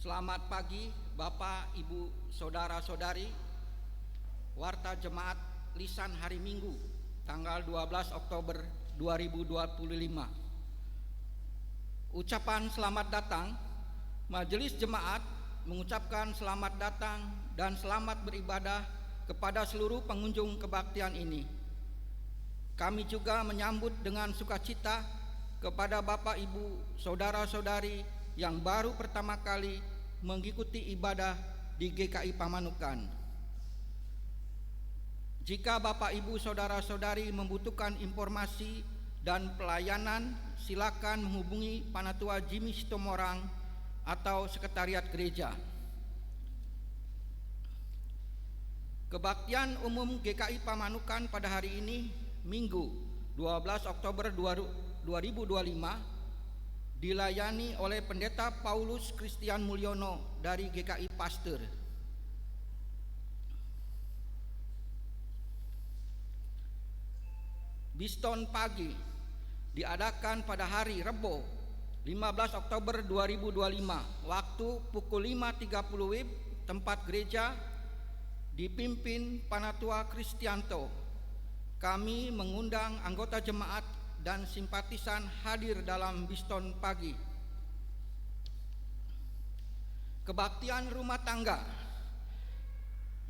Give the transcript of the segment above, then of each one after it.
Selamat pagi Bapak, Ibu, Saudara-saudari, Warta Jemaat Lisan hari Minggu, tanggal 12 Oktober 2025. Ucapan selamat datang. Majelis Jemaat mengucapkan selamat datang dan selamat beribadah kepada seluruh pengunjung kebaktian ini. Kami juga menyambut dengan sukacita kepada Bapak, Ibu, Saudara-saudari yang baru pertama kali mengikuti ibadah di GKI Pamanukan. Jika Bapak, Ibu, Saudara-saudari membutuhkan informasi dan pelayanan, silakan menghubungi Panatua Jimmy Sitomorang atau Sekretariat Gereja. Kebaktian umum GKI Pamanukan pada hari ini, Minggu 12 Oktober 2025, dilayani oleh Pendeta Paulus Christian Mulyono dari GKI Pasteur. Biston pagi diadakan pada hari Rebo 15 Oktober 2025, waktu pukul 5.30 WIB, tempat gereja dipimpin Panatua Kristianto. Kami mengundang anggota jemaat dan simpatisan hadir dalam Biston pagi. Kebaktian rumah tangga.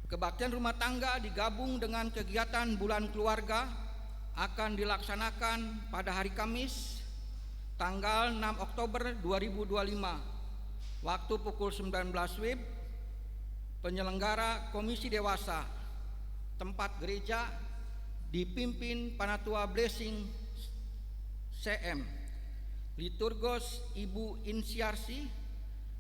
Kebaktian rumah tangga digabung dengan kegiatan bulan keluarga akan dilaksanakan pada hari Kamis tanggal 6 Oktober 2025, waktu pukul 19 WIB. Penyelenggara Komisi Dewasa tempat gereja dipimpin Panatua Blessing CM. Liturgos Ibu Insiarsi.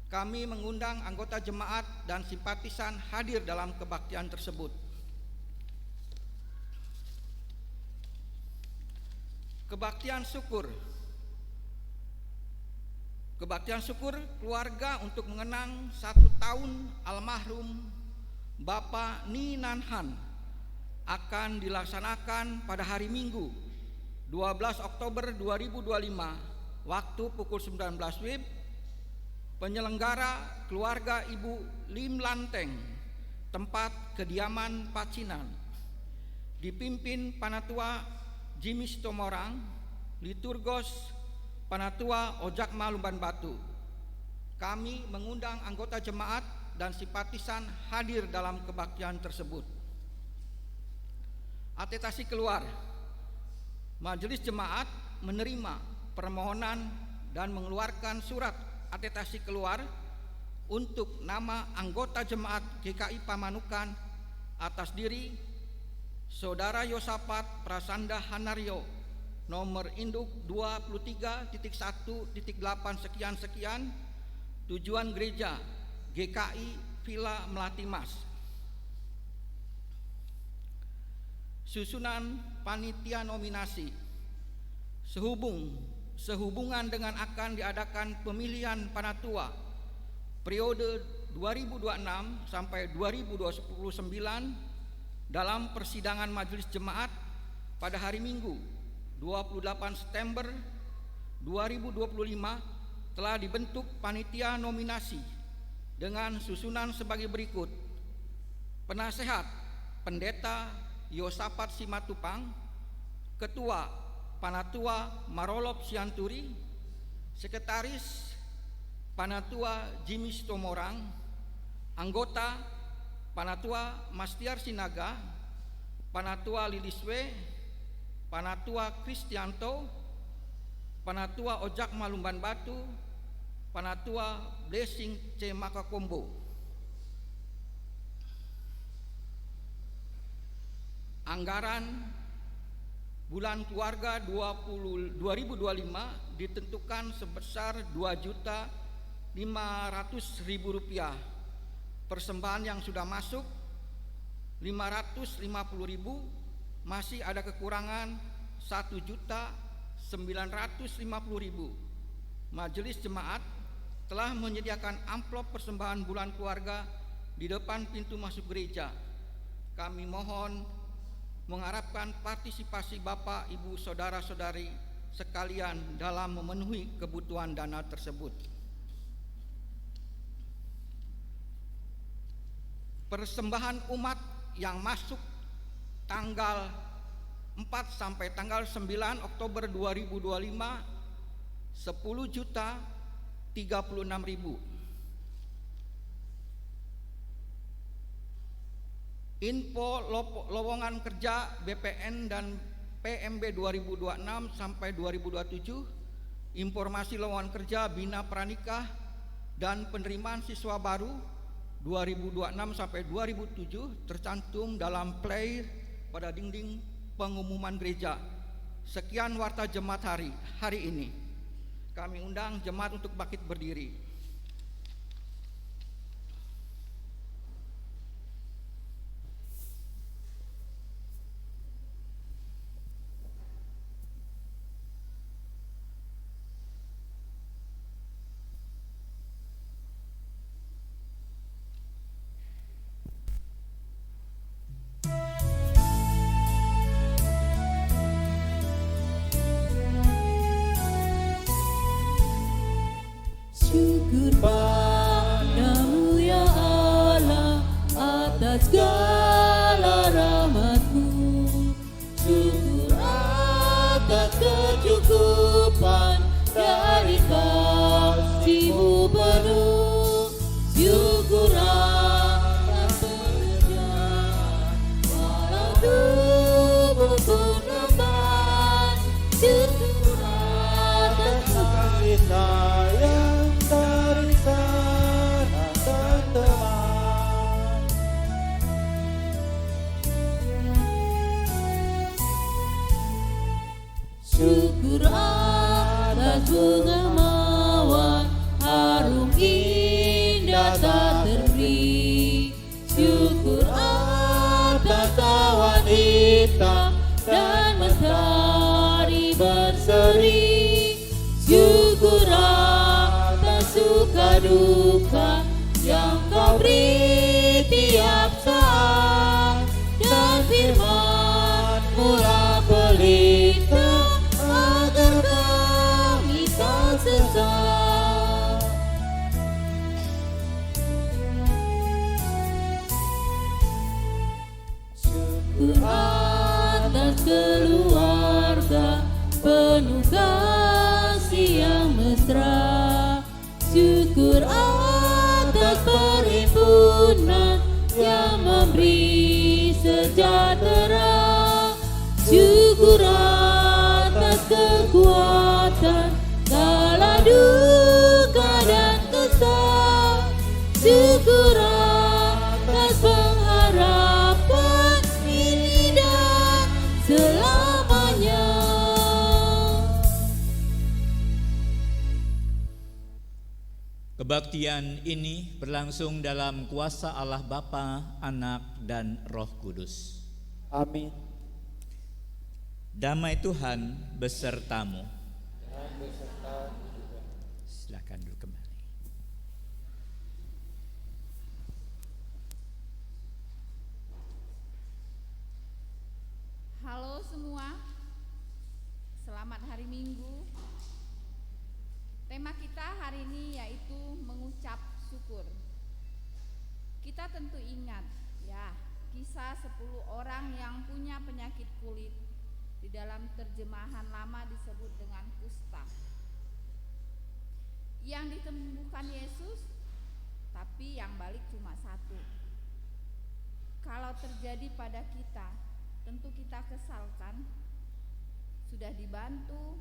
Kami mengundang anggota jemaat dan simpatisan hadir dalam kebaktian tersebut. Kebaktian syukur. Kebaktian syukur keluarga untuk mengenang 1 tahun almarhum Bapak Ninanhan akan dilaksanakan pada hari Minggu 12 Oktober 2025, waktu pukul 19 WIB. Penyelenggara keluarga Ibu Lim Lanteng, tempat kediaman Pacinan, dipimpin Panatua Jimmy Sitomorang. Liturgos Panatua Ojakma Lumban Batu. Kami mengundang anggota jemaat dan simpatisan hadir dalam kebaktian tersebut. Atestasi keluar. Majelis Jemaat menerima permohonan dan mengeluarkan surat atestasi keluar untuk nama anggota jemaat GKI Pamanukan atas diri Saudara Yosafat Prasanda Hanario, nomor induk 23.1.8 sekian, tujuan gereja GKI Villa Melati Mas. Susunan panitia nominasi. Sehubungan dengan akan diadakan pemilihan Panatua periode 2026 sampai 2029 dalam persidangan Majelis Jemaat pada hari Minggu 28 September 2025 telah dibentuk panitia nominasi dengan susunan sebagai berikut: penasehat Pendeta Yosafat Simatupang, Ketua Panatua Marolop Sianturi, Sekretaris Panatua Jimmy Sitomorang, anggota Panatua Mastiar Sinaga, Panatua Liliswe, Panatua Kristianto, Panatua Ojakma Lumban Batu, Panatua Blessing C Makakombo. Anggaran bulan keluarga 2025 ditentukan sebesar Rp2.500.000. Persembahan yang sudah masuk Rp550.000, masih ada kekurangan Rp1.950.000. Majelis Jemaat telah menyediakan amplop persembahan bulan keluarga di depan pintu masuk gereja. Kami mohon mengharapkan partisipasi Bapak, Ibu, Saudara-saudari sekalian dalam memenuhi kebutuhan dana tersebut. persembahan umat yang masuk tanggal 4 sampai tanggal 9 Oktober 2025 10.036.000. Info lowongan kerja BPN dan PMB 2026 sampai 2027, informasi lowongan kerja Bina Pranikah dan penerimaan siswa baru 2026 sampai 2007 tercantum dalam flyer pada dinding pengumuman gereja. Sekian warta jemaat hari ini. Kami undang jemaat untuk bangkit berdiri. Syukur padamu ya Allah atas segala rahmat-Mu. Syukur atas kecukupan dari kasih-Mu penuh. Syukur atas pekerjaan walau tubuhku lemah. Syukur atas kasih sayang dari sanak dan teman. Syukur atas bunga mawar harum indah tak terberi. Syukur atas awan hitam dan mentari berseri. Syukur atas suka duka yang Kau beri tiap saat, dan firman-Mu lah pelita agar kami tak sesat. Syukur atas keluarga penuh kasih yang mesra. Syukur atas perhimpunan yang memberi sejahtera. Syukur atas kekuatan kala duka dan kesal. Syukur atas pengharapan ini dan selamanya. Kebaktian ini berlangsung dalam kuasa Allah Bapa, Anak, dan Roh Kudus. Amin. Damai Tuhan besertamu. Dan beserta juga. Silakan duduk kembali. Halo semua, selamat hari Minggu. Tema kita hari ini yaitu mengucap syukur. Kita tentu ingat ya kisah 10 orang yang punya penyakit kulit, di dalam terjemahan lama disebut dengan kusta, yang disembuhkan Yesus, tapi yang balik cuma satu. Kalau terjadi pada kita, tentu kita kesalkan. Sudah dibantu,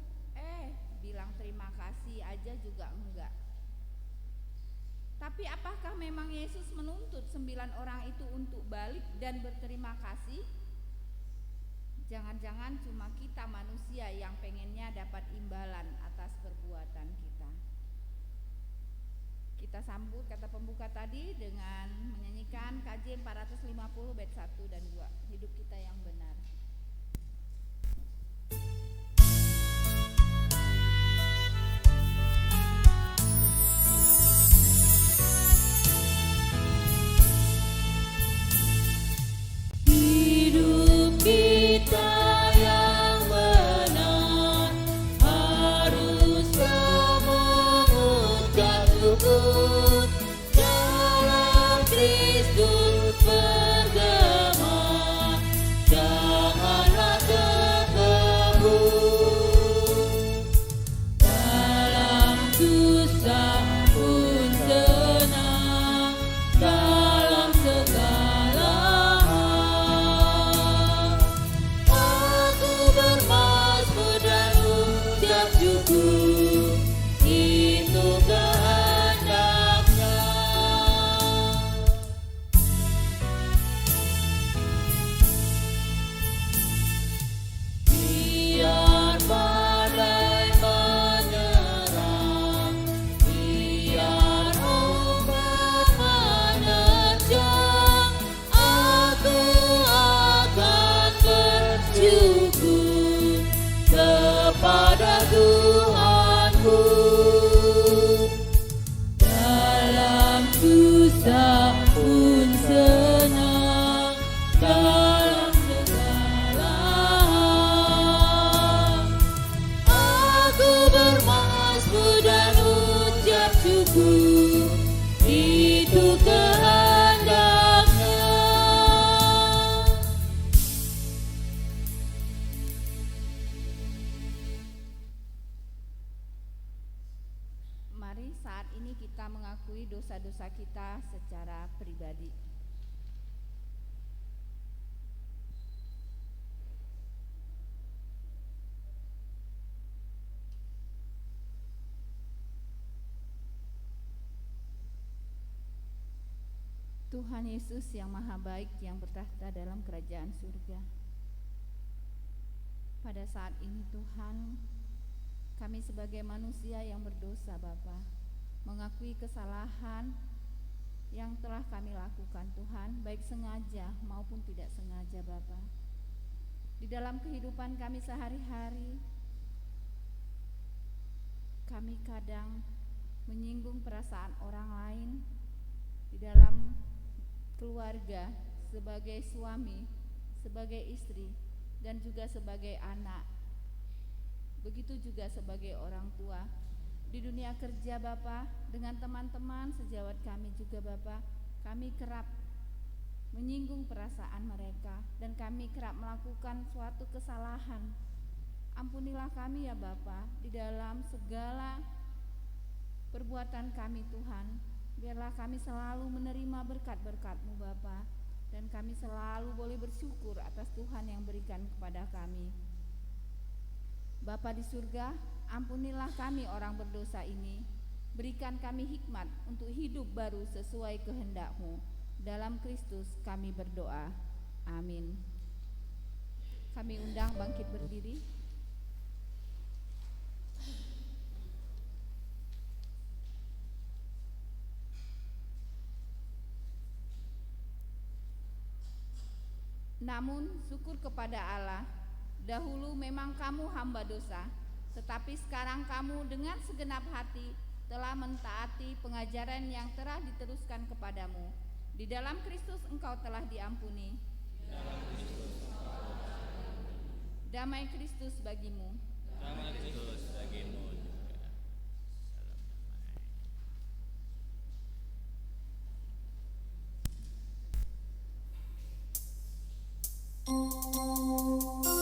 bilang terima kasih aja juga enggak. Tapi apakah memang Yesus menuntut 9 orang itu untuk balik dan berterima kasih? Jangan-jangan cuma kita manusia yang pengennya dapat imbalan atas perbuatan kita. Kita sambut kata pembuka tadi dengan menyanyikan KJ 450 bait 1 dan 2, hidup kita yang benar. Hidup kita yang benar harus mengucap syukur dalam Kristus. saat ini kita mengakui dosa-dosa kita secara pribadi. Tuhan Yesus yang maha baik yang bertahta dalam kerajaan surga. Pada saat ini Tuhan, kami sebagai manusia yang berdosa Bapa, mengakui kesalahan yang telah kami lakukan Tuhan, baik sengaja maupun tidak sengaja Bapa. Di dalam kehidupan kami sehari-hari, kami kadang menyinggung perasaan orang lain di dalam keluarga, sebagai suami, sebagai istri, dan juga sebagai anak. Begitu juga sebagai orang tua. Di dunia kerja Bapa, dengan teman-teman sejawat kami juga Bapa, kami kerap menyinggung perasaan mereka dan kami kerap melakukan suatu kesalahan. Ampunilah kami ya Bapa di dalam segala perbuatan kami Tuhan. Biarlah kami selalu menerima berkat-berkat-Mu Bapa, dan kami selalu boleh bersyukur atas Tuhan yang berikan kepada kami. Bapa di surga, ampunilah kami orang berdosa ini. Berikan kami hikmat untuk hidup baru sesuai kehendak-Mu. Dalam Kristus kami berdoa. Amin. Kami undang bangkit berdiri. Namun syukur kepada Allah, dahulu memang kamu hamba dosa, tetapi sekarang kamu dengan segenap hati telah mentaati pengajaran yang telah diteruskan kepadamu. Di dalam Kristus engkau telah diampuni. Damai Kristus bagimu. Damai Kristus bagimu juga. Salam damai.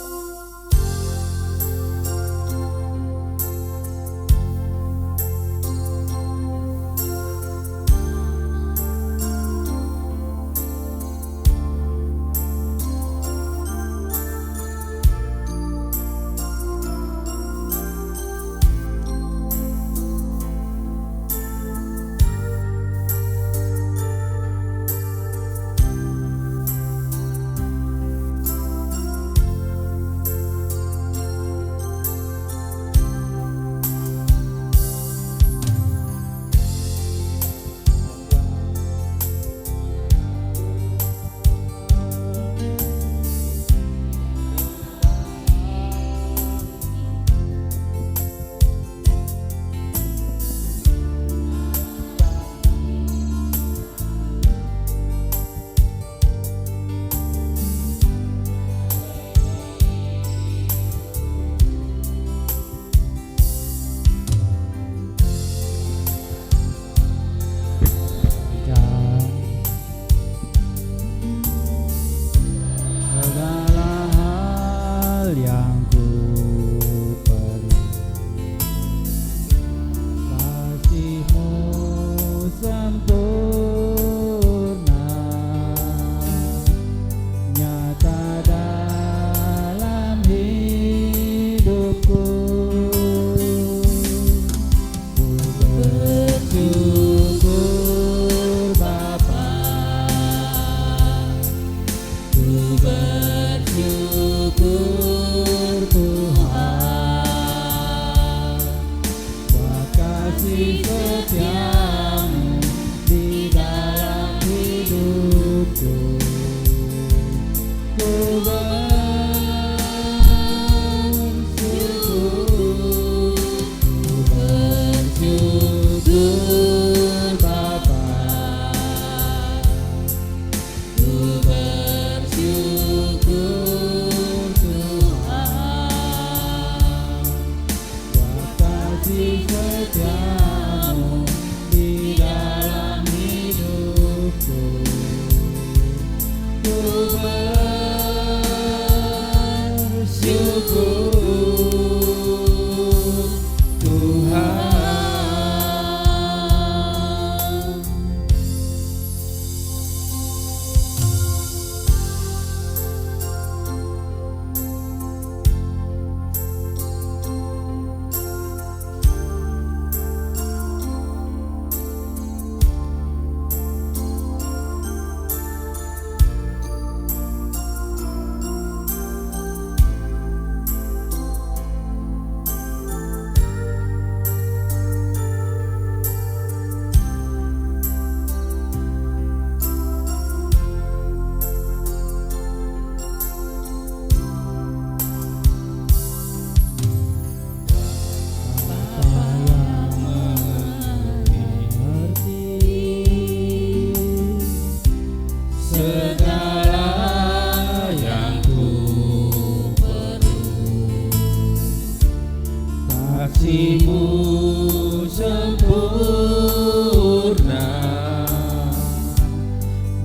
kasih-Mu sempurna,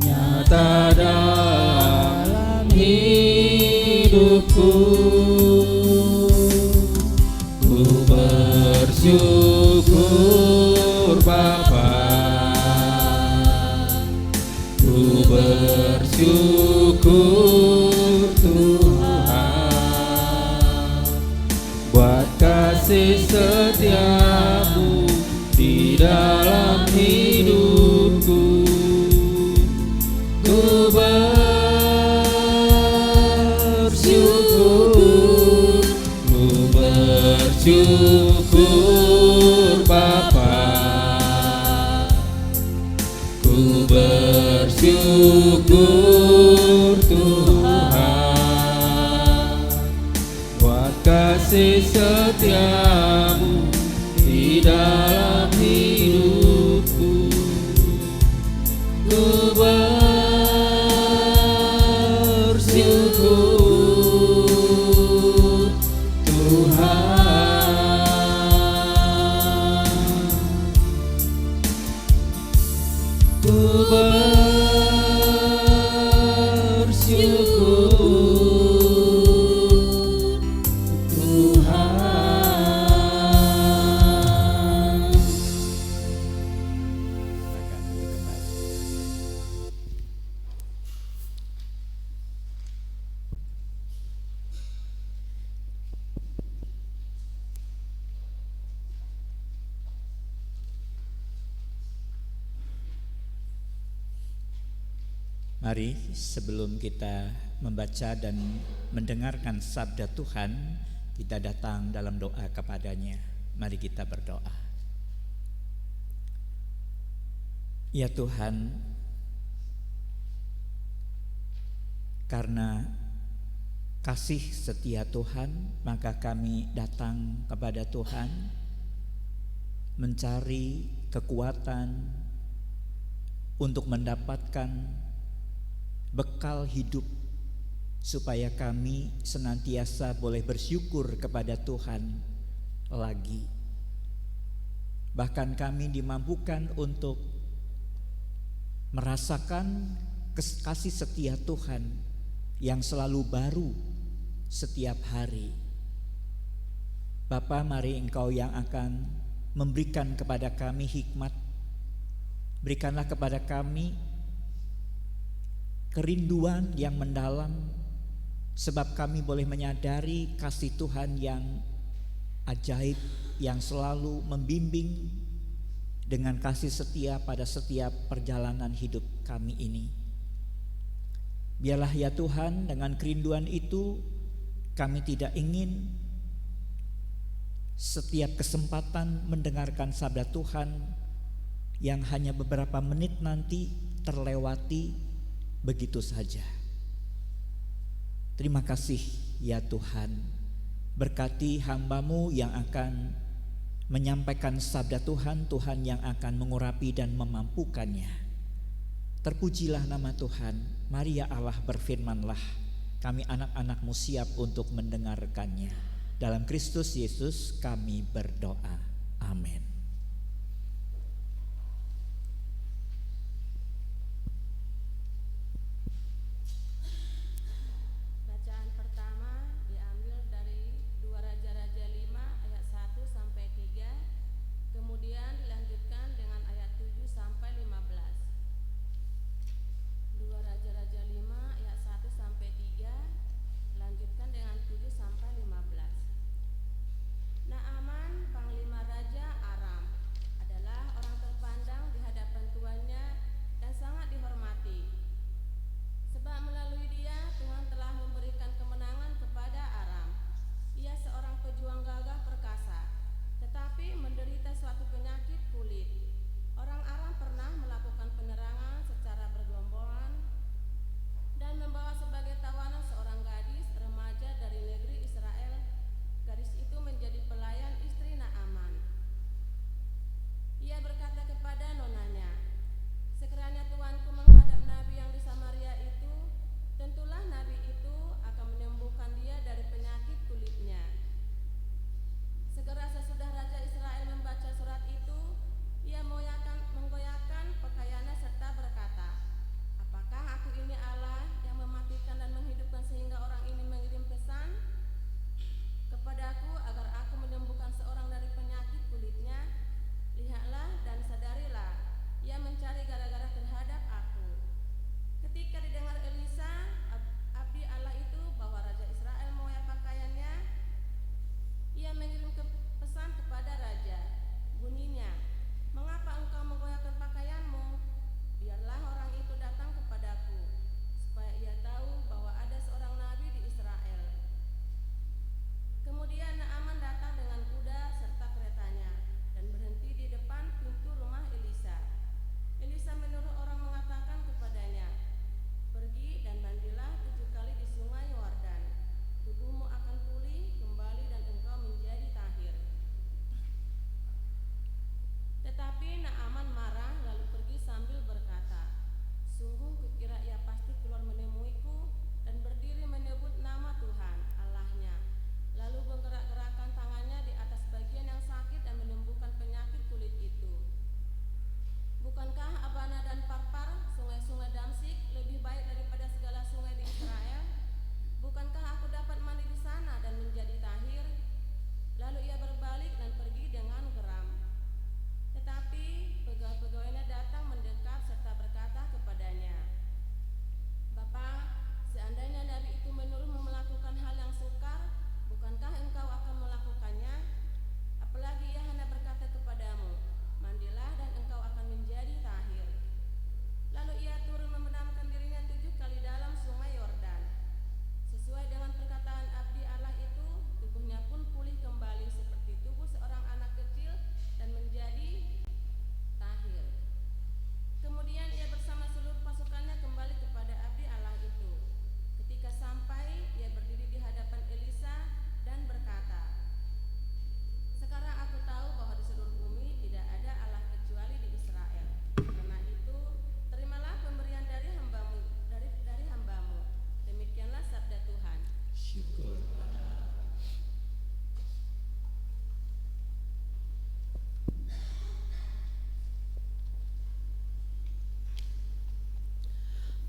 nyata dalam hidupku. Ku bersyukur Bapa, ku bersyukur Tuhan, buat kasih setiamu di dalam hidupku. Ku bersyukur, ku bersyukur Bapa, ku bersyukur Tuhan, buat kasih setiamu di dalam hidupku. Ku bersyukur Tuhan, ku bersyukur Tuhan. Silakan duduk kembali. Mari sebelum kita membaca dan mendengarkan sabda Tuhan, kita datang dalam doa kepadanya. Mari kita berdoa. Ya Tuhan, karena kasih setia Tuhan, maka kami datang kepada Tuhan mencari kekuatan untuk mendapatkan bekal hidup supaya kami senantiasa boleh bersyukur kepada Tuhan lagi. Bahkan kami dimampukan untuk merasakan kasih setia Tuhan yang selalu baru setiap hari. Bapa, mari Engkau yang akan memberikan kepada kami hikmat. Berikanlah kepada kami kerinduan yang mendalam, sebab kami boleh menyadari kasih Tuhan yang ajaib, yang selalu membimbing dengan kasih setia pada setiap perjalanan hidup kami ini. Biarlah ya Tuhan, dengan kerinduan itu kami tidak ingin setiap kesempatan mendengarkan sabda Tuhan yang hanya beberapa menit nanti terlewati begitu saja. Terima kasih ya Tuhan, berkati hamba-Mu yang akan menyampaikan sabda Tuhan, Tuhan yang akan mengurapi dan memampukannya. Terpujilah nama Tuhan. Mari ya Allah, berfirmanlah, kami anak-anak-Mu siap untuk mendengarkannya. Dalam Kristus Yesus kami berdoa. Amin. Bacaan pertama diambil dari 2 Raja-Raja 5 ayat 1 sampai 3, kemudian dilanjutkan dengan ayat 7 sampai 15. 2 Raja-Raja 5 ayat 1 sampai 3, lanjutkan dengan 7 sampai 15. Naaman, panglima raja Aram,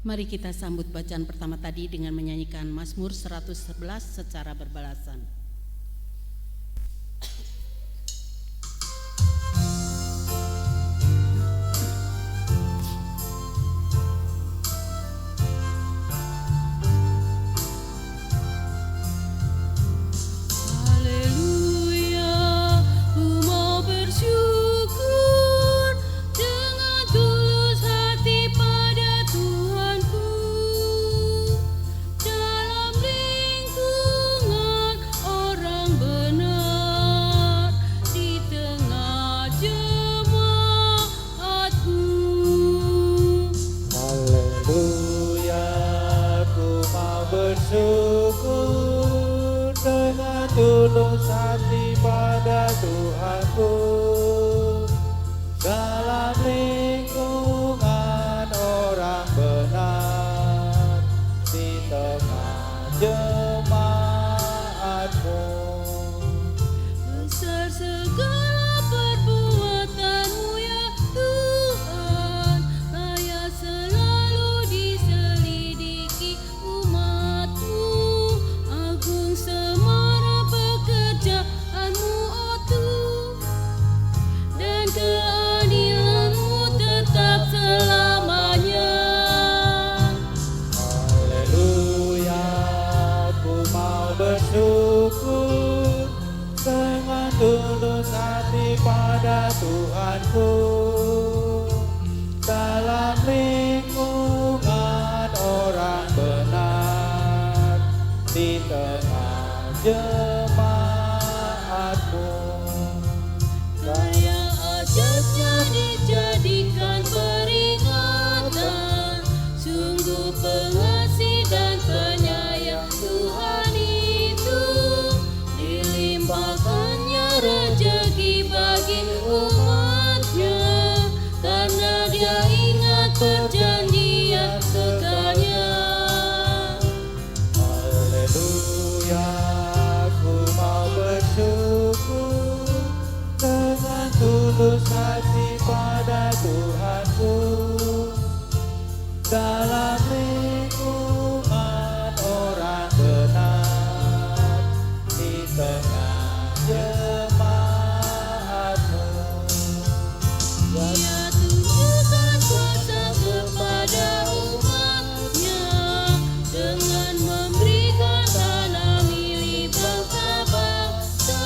Mari kita sambut bacaan pertama tadi dengan menyanyikan Mazmur 111 secara berbalasan. tulus hati pada Tuhanku dalam lingkungan orang benar di tengah jemaatmu. Besar segala perbuatanmu ya Tuhan, layak selalu diselidiki umatmu. Agung semara pekerjaanmu oh Tuhan, dan keadilanmu tetap selamanya. Haleluya, ku mau bersyukur dengan tulus hati pada Tuhanku dalam lingkungan orang benar di tengah jemaatmu. Layak ajasnya dijadikan peringatan, sungguh pengasih dan penyayang Tuhan itu, dilimpahkannya rezeki bagi umatnya, karena dia ingat perjanjian kekalnya. Haleluya, ku mau bersyukur dengan tulus hati pada Tuhanku dalam lingkungan orang benar di tengah jemaatmu. Dia tunjukkan kuasa kepada umatnya dengan memberikan tanah milik bangsa-bangsa,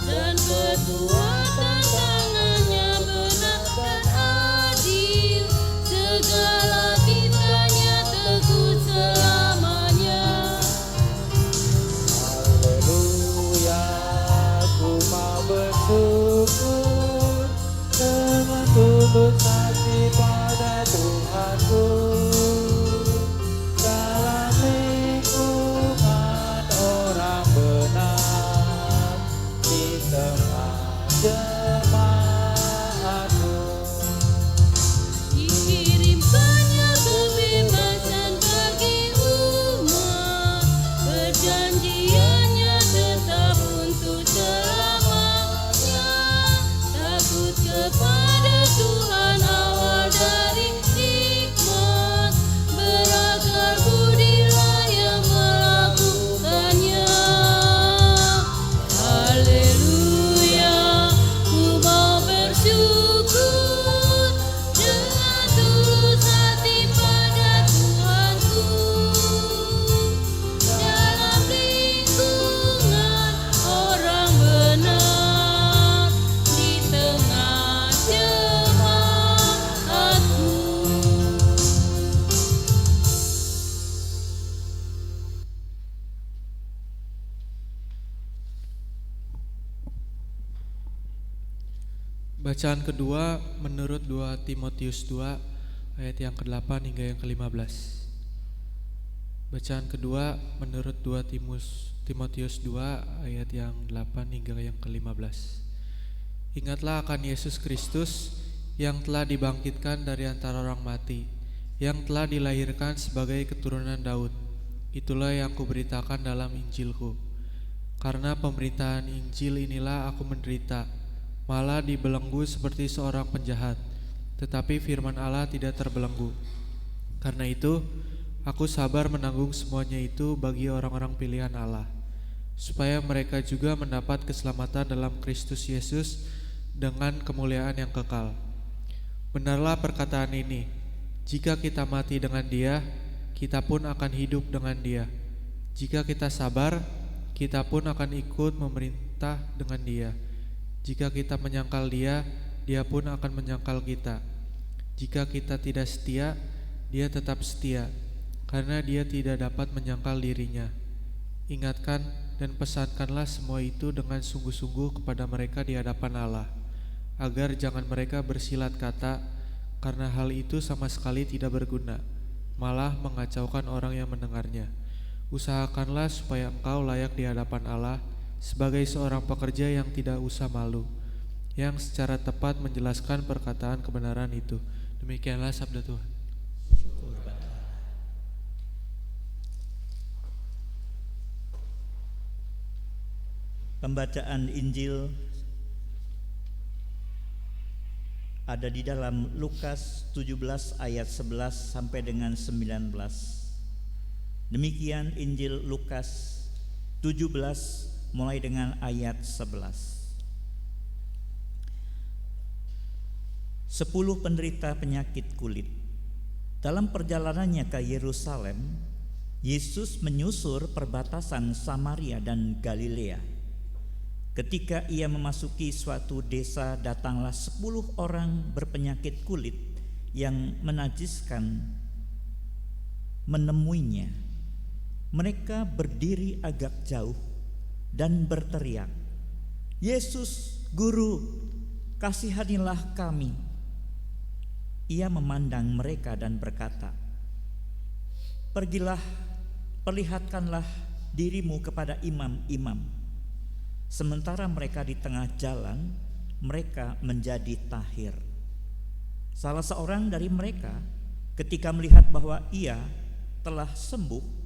dan perbuatan tangannya benar dan adil, segala titanya teguh selamanya. Haleluya, ku mau bersyukur dengan tulus hati pada Tuhanku dalam lingkungan orang benar di tengah jemaatmu. Dikirimkannya kebebasan bagi umat, perjanjiannya tetap untuk selamanya. Takut kepada Tuhan awal dari hikmat, berakal budilah yang melakukannya. Haleluya, ku mau bersyukur dengan tulus hati pada Tuhanku dalam lingkungan orang benar di tengah jemaatku. Bacaan kedua menurut 2 Timotius 2 ayat yang ke-8 hingga yang ke-15. Bacaan kedua menurut 2 Timotius 2 ayat yang 8 hingga yang ke-15. Ingatlah akan Yesus Kristus yang telah dibangkitkan dari antara orang mati, yang telah dilahirkan sebagai keturunan Daud. Itulah yang kuberitakan dalam Injilku. Karena pemberitaan Injil inilah aku menderita, malah dibelenggu seperti seorang penjahat, tetapi firman Allah tidak terbelenggu. Karena itu, aku sabar menanggung semuanya itu bagi orang-orang pilihan Allah, supaya mereka juga mendapat keselamatan dalam Kristus Yesus dengan kemuliaan yang kekal. Benarlah perkataan ini, jika kita mati dengan Dia, kita pun akan hidup dengan Dia. Jika kita sabar, kita pun akan ikut memerintah dengan Dia. Jika kita menyangkal Dia, Dia pun akan menyangkal kita. Jika kita tidak setia, Dia tetap setia, karena Dia tidak dapat menyangkal dirinya. Ingatkan dan pesankanlah semua itu dengan sungguh-sungguh kepada mereka di hadapan Allah, agar jangan mereka bersilat kata, karena hal itu sama sekali tidak berguna, malah mengacaukan orang yang mendengarnya. Usahakanlah supaya engkau layak di hadapan Allah sebagai seorang pekerja yang tidak usah malu, yang secara tepat menjelaskan perkataan kebenaran itu. Demikianlah sabda Tuhan. Pembacaan Injil ada di dalam Lukas 17 ayat 11 sampai dengan 19. Demikian Injil Lukas 17 mulai dengan ayat 11. 10 penderita penyakit kulit. Dalam perjalanannya ke Yerusalem, Yesus menyusur perbatasan Samaria dan Galilea. Ketika ia memasuki suatu desa, datanglah 10 orang berpenyakit kulit yang menajiskan menemuinya. Mereka berdiri agak jauh dan berteriak, "Yesus, Guru, kasihanilah kami." Ia memandang mereka dan berkata, "Pergilah, perlihatkanlah dirimu kepada imam-imam." Sementara mereka di tengah jalan, mereka menjadi tahir. Salah seorang dari mereka ketika melihat bahwa ia telah sembuh,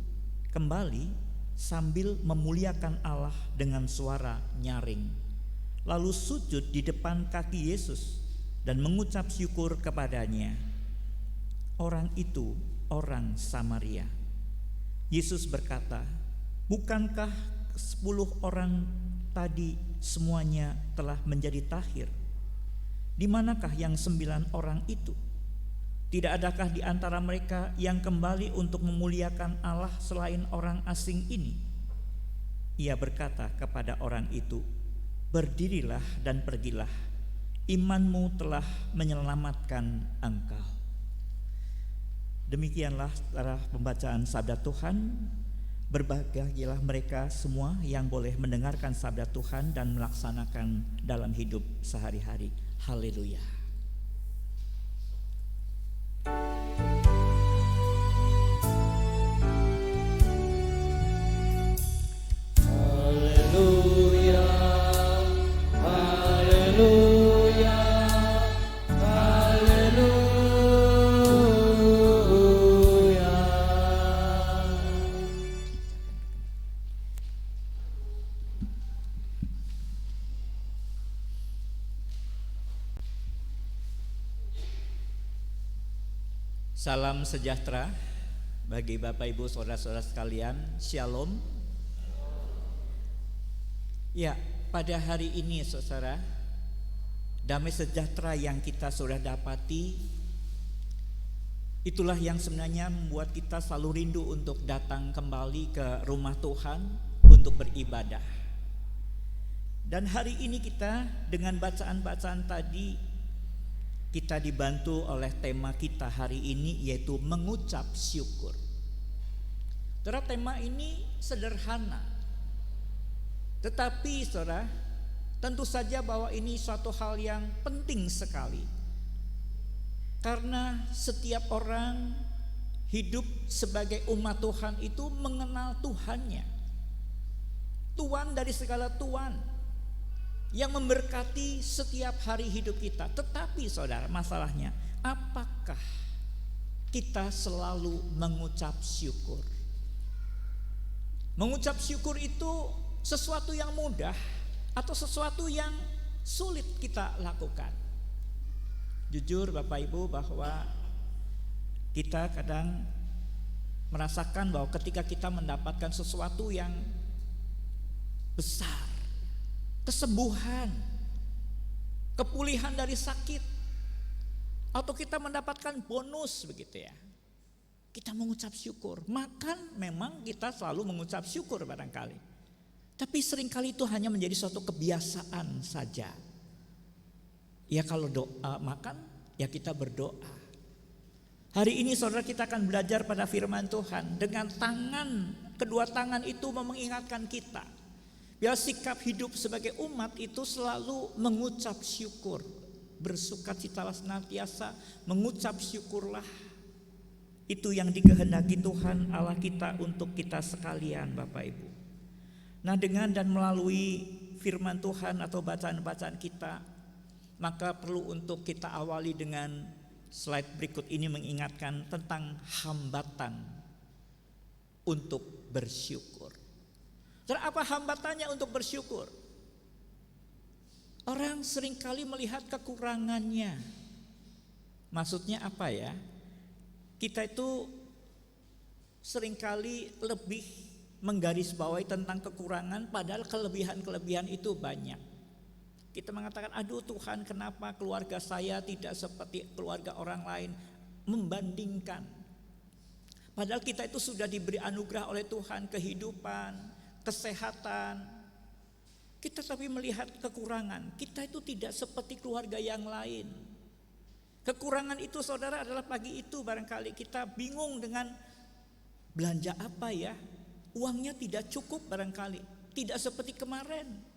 kembali sambil memuliakan Allah dengan suara nyaring, lalu sujud di depan kaki Yesus dan mengucap syukur kepadanya. Orang itu orang Samaria. Yesus berkata, "Bukankah 10 orang tadi semuanya telah menjadi tahir? Di manakah yang 9 orang itu? Tidak adakah di antara mereka yang kembali untuk memuliakan Allah selain orang asing ini?" Ia berkata kepada orang itu, "Berdirilah dan pergilah, imanmu telah menyelamatkan engkau." Demikianlah secara pembacaan sabda Tuhan. Berbahagialah mereka semua yang boleh mendengarkan sabda Tuhan dan melaksanakan dalam hidup sehari-hari. Haleluya. Haleluya, haleluya, haleluya. Salam sejahtera bagi Bapak Ibu saudara-saudara sekalian. Shalom. Ya, pada hari ini saudara, damai sejahtera yang kita sudah dapati, itulah yang sebenarnya membuat kita selalu rindu untuk datang kembali ke rumah Tuhan untuk beribadah. Dan hari ini kita dengan bacaan-bacaan tadi, kita dibantu oleh tema kita hari ini, yaitu mengucap syukur. Saudara, tema ini sederhana, tetapi saudara, tentu saja bahwa ini suatu hal yang penting sekali. Karena setiap orang hidup sebagai umat Tuhan itu mengenal Tuhannya, Tuhan dari segala Tuhan, yang memberkati setiap hari hidup kita. Tetapi saudara, masalahnya, apakah kita selalu mengucap syukur? Mengucap syukur itu sesuatu yang mudah atau sesuatu yang sulit kita lakukan? Jujur Bapak Ibu, bahwa Kita kadang merasakan bahwa ketika kita mendapatkan sesuatu yang besar, kesembuhan, kepulihan dari sakit, atau kita mendapatkan bonus begitu ya, kita mengucap syukur. Makan memang kita selalu mengucap syukur barangkali, tapi seringkali itu hanya menjadi suatu kebiasaan saja. Ya kalau doa makan, ya kita berdoa. Hari ini saudara kita akan belajar pada firman Tuhan. Dengan kedua tangan itu mengingatkan kita, biar sikap hidup sebagai umat itu selalu mengucap syukur. Bersukacitalah senantiasa, mengucap syukurlah. Itu yang dikehendaki Tuhan Allah kita untuk kita sekalian Bapak Ibu. Nah dengan dan melalui firman Tuhan atau bacaan-bacaan kita, maka perlu untuk kita awali dengan slide berikut ini mengingatkan tentang hambatan untuk bersyukur. Terus apa hambatannya untuk bersyukur? Orang seringkali melihat kekurangannya. Maksudnya apa ya? Kita itu seringkali lebih menggarisbawahi tentang kekurangan, padahal kelebihan-kelebihan itu banyak. Kita mengatakan, aduh Tuhan kenapa keluarga saya tidak seperti keluarga orang lain, membandingkan. Padahal kita itu sudah diberi anugerah oleh Tuhan, kehidupan, kesehatan. Kita tapi melihat kekurangan, kita itu tidak seperti keluarga yang lain. Kekurangan itu saudara adalah pagi itu barangkali kita bingung dengan belanja apa ya, uangnya tidak cukup barangkali, tidak seperti kemarin.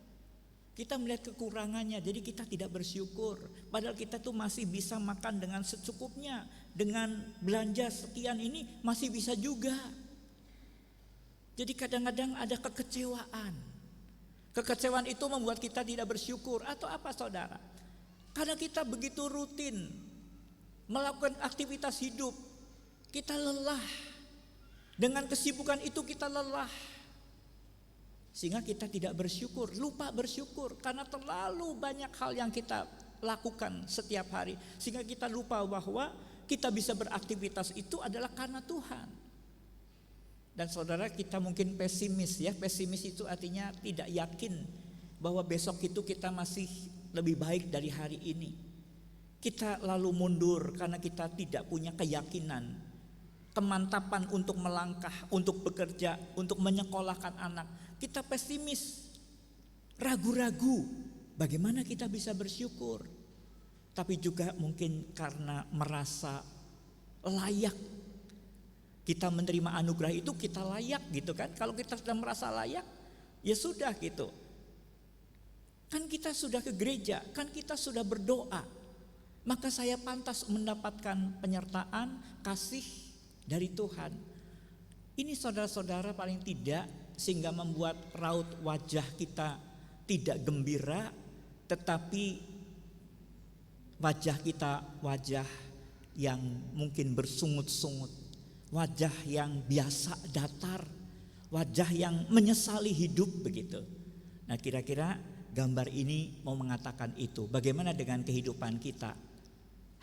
Kita melihat kekurangannya, jadi kita tidak bersyukur. Padahal kita tuh masih bisa makan dengan secukupnya, dengan belanja sekian ini masih bisa juga. Jadi kadang-kadang ada kekecewaan. Kekecewaan itu membuat kita tidak bersyukur. Atau apa saudara? Karena kita begitu rutin melakukan aktivitas hidup, kita lelah. Dengan kesibukan itu kita lelah. Sehingga kita tidak bersyukur, lupa bersyukur karena terlalu banyak hal yang kita lakukan setiap hari. Sehingga kita lupa bahwa kita bisa beraktivitas itu adalah karena Tuhan. Dan saudara kita mungkin pesimis ya, pesimis itu artinya tidak yakin bahwa besok itu kita masih lebih baik dari hari ini. Kita lalu mundur karena kita tidak punya keyakinan, kemantapan untuk melangkah, untuk bekerja, untuk menyekolahkan anak. Kita pesimis, ragu-ragu bagaimana kita bisa bersyukur. Tapi juga mungkin karena merasa layak. Kita menerima anugerah itu kita layak gitu kan. Kalau kita sudah merasa layak, ya sudah gitu. Kan kita sudah ke gereja, kan kita sudah berdoa. Maka saya pantas mendapatkan penyertaan, kasih dari Tuhan. Ini saudara-saudara paling tidak sehingga membuat raut wajah kita tidak gembira, tetapi wajah kita wajah yang mungkin bersungut-sungut, wajah yang biasa datar, wajah yang menyesali hidup begitu. Nah kira-kira gambar ini mau mengatakan itu. Bagaimana dengan kehidupan kita,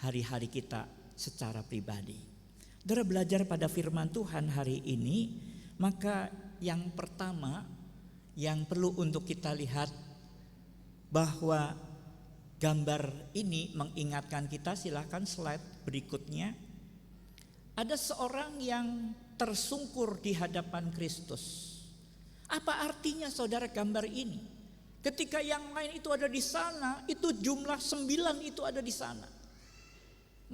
hari-hari kita secara pribadi? Saudara belajar pada firman Tuhan hari ini, maka yang pertama yang perlu untuk kita lihat bahwa gambar ini mengingatkan kita, silakan slide berikutnya. Ada seorang yang tersungkur di hadapan Kristus. Apa artinya saudara gambar ini? Ketika yang lain itu ada di sana, itu jumlah 9 itu ada di sana.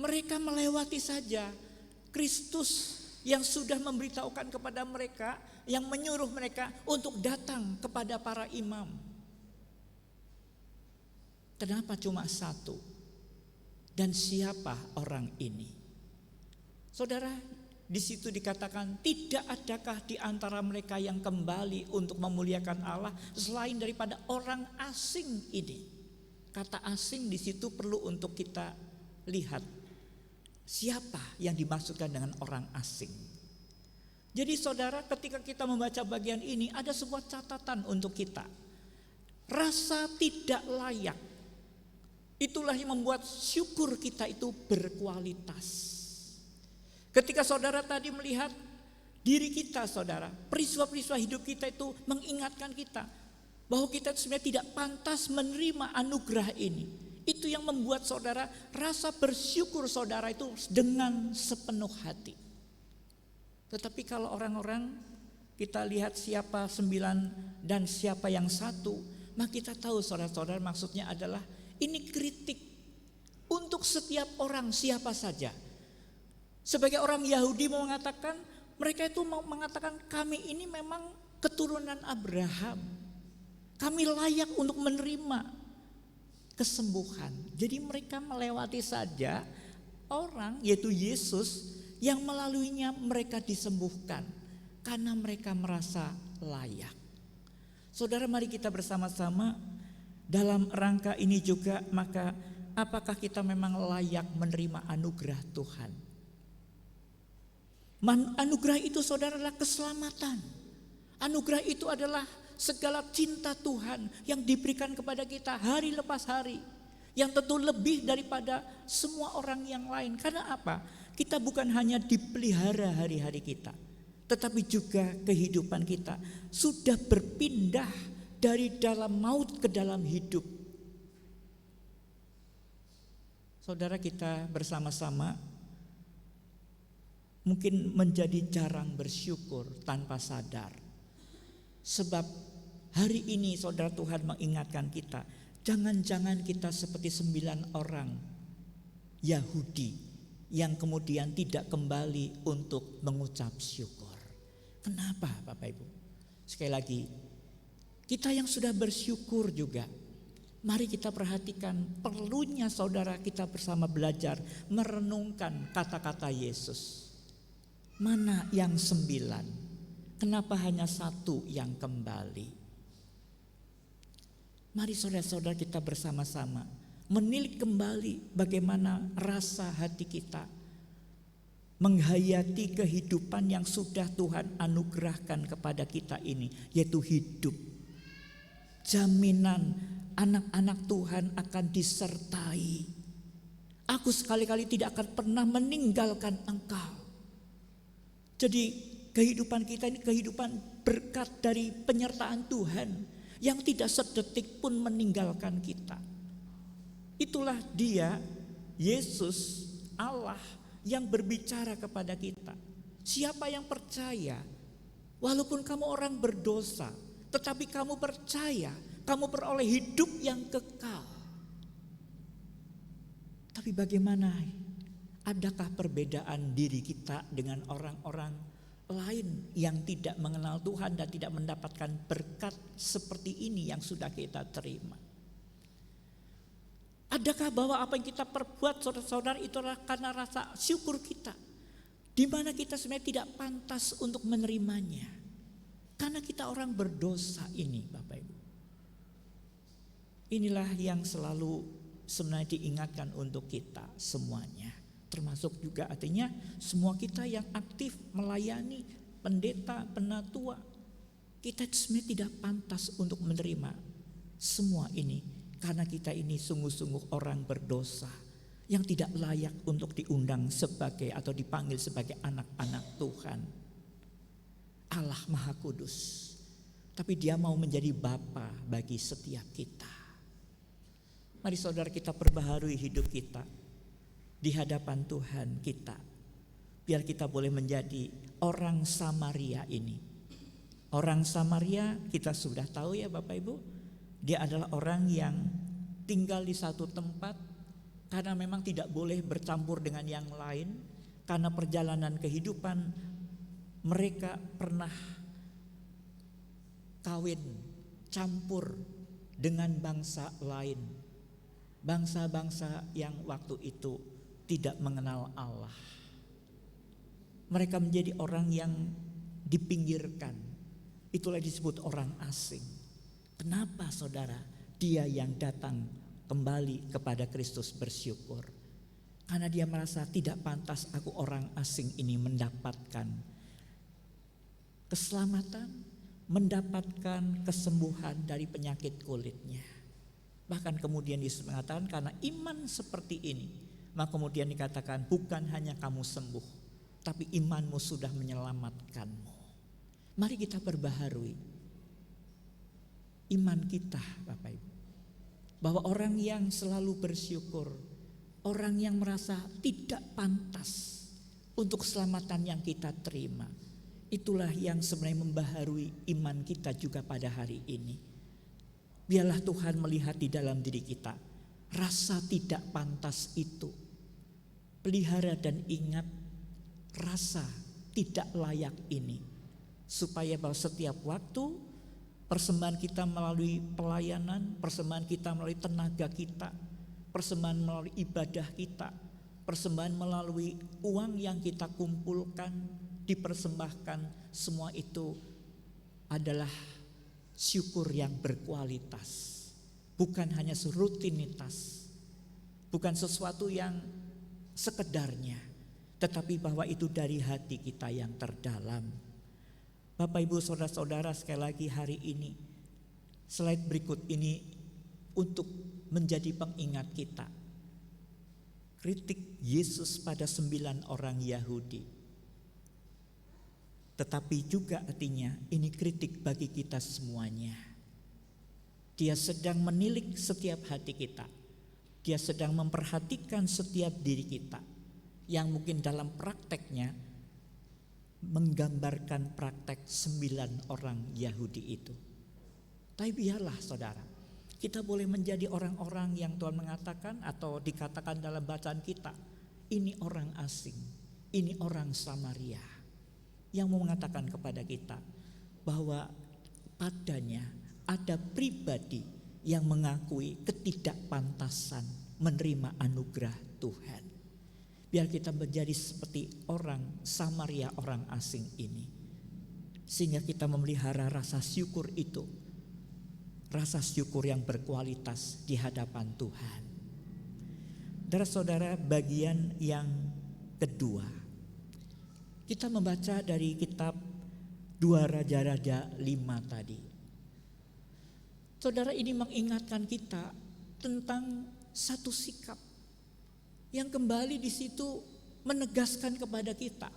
Mereka melewati saja. Kristus yang sudah memberitahukan kepada mereka, yang menyuruh mereka untuk datang kepada para imam. Kenapa cuma 1? Dan siapa orang ini? Saudara, di situ dikatakan tidak adakah di antara mereka yang kembali untuk memuliakan Allah selain daripada orang asing ini. Kata asing di situ perlu untuk kita lihat. Siapa yang dimaksudkan dengan orang asing? Jadi saudara, ketika kita membaca bagian ini ada sebuah catatan untuk kita. Rasa tidak layak, itulah yang membuat syukur kita itu berkualitas. Ketika saudara tadi melihat diri kita, saudara, peristiwa-peristiwa hidup kita itu mengingatkan kita bahwa kita sebenarnya tidak pantas menerima anugerah ini. Itu yang membuat saudara rasa bersyukur saudara itu dengan sepenuh hati. Tetapi kalau orang-orang kita lihat siapa 9 dan siapa yang 1, maka kita tahu saudara-saudara maksudnya adalah ini kritik untuk setiap orang siapa saja. Sebagai orang Yahudi mau mengatakan, mereka itu mau mengatakan kami ini memang keturunan Abraham. Kami layak untuk menerima kesembuhan. Jadi mereka melewati saja orang yaitu Yesus yang melaluinya mereka disembuhkan karena mereka merasa layak. Saudara, mari kita bersama-sama dalam rangka ini juga, maka apakah kita memang layak menerima anugerah Tuhan? Anugerah itu saudara adalah keselamatan. Anugerah itu adalah segala cinta Tuhan yang diberikan kepada kita hari lepas hari, yang tentu lebih daripada semua orang yang lain. Karena apa? Kita bukan hanya dipelihara hari-hari kita, tetapi juga kehidupan kita sudah berpindah dari dalam maut ke dalam hidup. Saudara, kita bersama-sama mungkin menjadi jarang bersyukur tanpa sadar. Sebab hari ini saudara, Tuhan mengingatkan kita, jangan-jangan kita seperti 9 orang Yahudi yang kemudian tidak kembali untuk mengucap syukur. Kenapa Bapak Ibu? Sekali lagi, kita yang sudah bersyukur juga, mari kita perhatikan perlunya saudara kita bersama belajar merenungkan kata-kata Yesus. Mana yang 9? Kenapa hanya 1 yang kembali? Mari saudara-saudara kita bersama-sama menilik kembali bagaimana rasa hati kita menghayati kehidupan yang sudah Tuhan anugerahkan kepada kita ini, yaitu hidup. Jaminan anak-anak Tuhan akan disertai. Aku sekali-kali tidak akan pernah meninggalkan engkau. Jadi kehidupan kita ini kehidupan berkat dari penyertaan Tuhan yang tidak sedetik pun meninggalkan kita. Itulah Dia, Yesus, Allah yang berbicara kepada kita. Siapa yang percaya, walaupun kamu orang berdosa, tetapi kamu percaya, kamu beroleh hidup yang kekal. Tapi bagaimana? Adakah perbedaan diri kita dengan orang-orang lain yang tidak mengenal Tuhan dan tidak mendapatkan berkat seperti ini yang sudah kita terima? Adakah bahwa apa yang kita perbuat saudara-saudara itu adalah karena rasa syukur kita, di mana kita sebenarnya tidak pantas untuk menerimanya, karena kita orang berdosa ini, Bapak Ibu. Inilah yang selalu sebenarnya diingatkan untuk kita semuanya, termasuk juga artinya semua kita yang aktif melayani pendeta, penatua, kita sebenarnya tidak pantas untuk menerima semua ini. Karena kita ini sungguh-sungguh orang berdosa yang tidak layak untuk diundang sebagai atau dipanggil sebagai anak-anak Tuhan. Allah Maha Kudus. Tapi Dia mau menjadi Bapa bagi setiap kita. Mari saudara kita perbaharui hidup kita di hadapan Tuhan kita. Biar kita boleh menjadi orang Samaria ini. Orang Samaria kita sudah tahu ya Bapak Ibu. Dia adalah orang yang tinggal di satu tempat karena memang tidak boleh bercampur dengan yang lain. Karena perjalanan kehidupan mereka pernah kawin campur dengan bangsa lain. Bangsa-bangsa yang waktu itu tidak mengenal Allah. Mereka menjadi orang yang dipinggirkan. Itulah disebut orang asing. Kenapa saudara? Dia yang datang kembali kepada Kristus bersyukur. Karena dia merasa tidak pantas aku orang asing ini mendapatkan keselamatan, mendapatkan kesembuhan dari penyakit kulitnya. Bahkan kemudian Yesus mengatakan karena iman seperti ini, maka kemudian dikatakan bukan hanya kamu sembuh, tapi imanmu sudah menyelamatkanmu. Mari kita perbaharui iman kita, Bapak Ibu. Bahwa orang yang selalu bersyukur, orang yang merasa tidak pantas untuk keselamatan yang kita terima, itulah yang sebenarnya membaharui iman kita juga pada hari ini. Biarlah Tuhan melihat di dalam diri kita rasa tidak pantas itu. Pelihara dan ingat rasa tidak layak ini, supaya bahwa setiap waktu persembahan kita melalui pelayanan, persembahan kita melalui tenaga kita, persembahan melalui ibadah kita, persembahan melalui uang yang kita kumpulkan, dipersembahkan, semua itu adalah syukur yang berkualitas. Bukan hanya rutinitas, bukan sesuatu yang sekedarnya, tetapi bahwa itu dari hati kita yang terdalam. Bapak Ibu saudara-saudara, sekali lagi hari ini slide berikut ini untuk menjadi pengingat kita. Kritik Yesus pada 9 orang Yahudi, tetapi juga artinya ini kritik bagi kita semuanya. Dia sedang menilik setiap hati kita. Dia sedang memperhatikan setiap diri kita yang mungkin dalam prakteknya menggambarkan praktek 9 orang Yahudi itu. Tapi biarlah saudara, kita boleh menjadi orang-orang yang Tuhan mengatakan atau dikatakan dalam bacaan kita, ini orang asing, ini orang Samaria, yang mau mengatakan kepada kita bahwa padanya ada pribadi yang mengakui ketidakpantasan menerima anugerah Tuhan. Biar kita menjadi seperti orang Samaria, orang asing ini, sehingga kita memelihara rasa syukur itu, rasa syukur yang berkualitas di hadapan Tuhan. Saudara-saudara, bagian yang kedua, kita membaca dari kitab 2 Raja-Raja 5 tadi. Saudara, ini mengingatkan kita tentang satu sikap yang kembali di situ menegaskan kepada kita.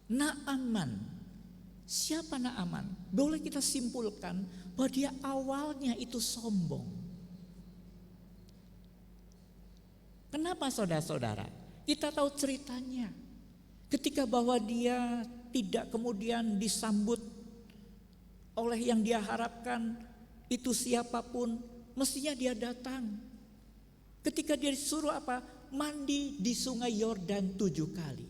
Naaman, siapa Naaman? Boleh kita simpulkan bahwa dia awalnya itu sombong. Kenapa saudara-saudara? Kita tahu ceritanya. Ketika bahwa dia tidak kemudian disambut oleh yang dia harapkan, itu siapapun, mestinya dia datang. Ketika dia disuruh apa? Mandi di sungai Yordan 7 kali.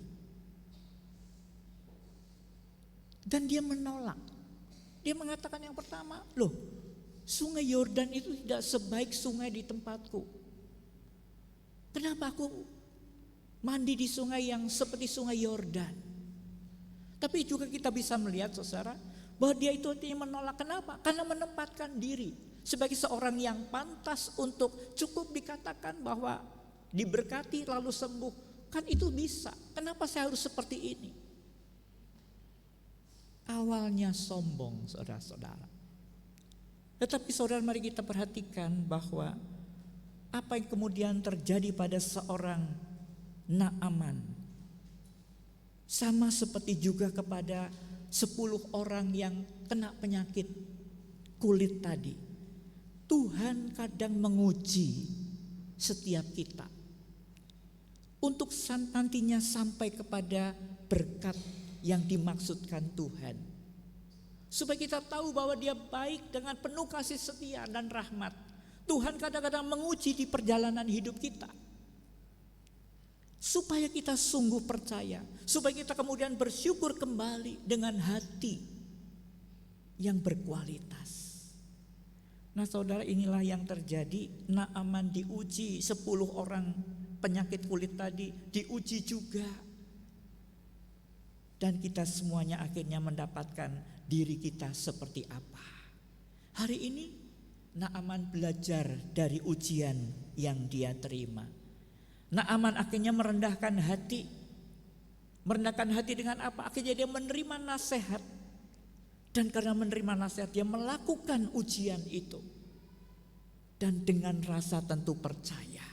Dan dia menolak. Dia mengatakan yang pertama, loh, sungai Yordan itu tidak sebaik sungai di tempatku. Kenapa aku mandi di sungai yang seperti sungai Yordan? Tapi juga kita bisa melihat saudara, bahwa dia itu artinya menolak. Kenapa? Karena menempatkan diri sebagai seorang yang pantas untuk cukup dikatakan bahwa diberkati lalu sembuh. Kan itu bisa. Kenapa saya harus seperti ini? Awalnya sombong saudara-saudara. Tetapi saudara, mari kita perhatikan bahwa apa yang kemudian terjadi pada seorang Naaman sama seperti juga kepada 10 orang yang kena penyakit kulit tadi. Tuhan kadang menguji setiap kita untuk nantinya sampai kepada berkat yang dimaksudkan Tuhan, supaya kita tahu bahwa Dia baik dengan penuh kasih setia dan rahmat. Tuhan kadang-kadang menguji di perjalanan hidup kita, supaya kita sungguh percaya, supaya kita kemudian bersyukur kembali dengan hati yang berkualitas. Nah saudara, inilah yang terjadi. Naaman diuji, 10 orang penyakit kulit tadi diuji juga. Dan kita semuanya akhirnya mendapatkan diri kita seperti apa. Hari ini Naaman belajar dari ujian yang dia terima. Naaman akhirnya merendahkan hati. Merendahkan hati dengan apa? Akhirnya dia menerima nasihat. Dan karena menerima nasihat, dia melakukan ujian itu. Dan dengan rasa tentu percaya.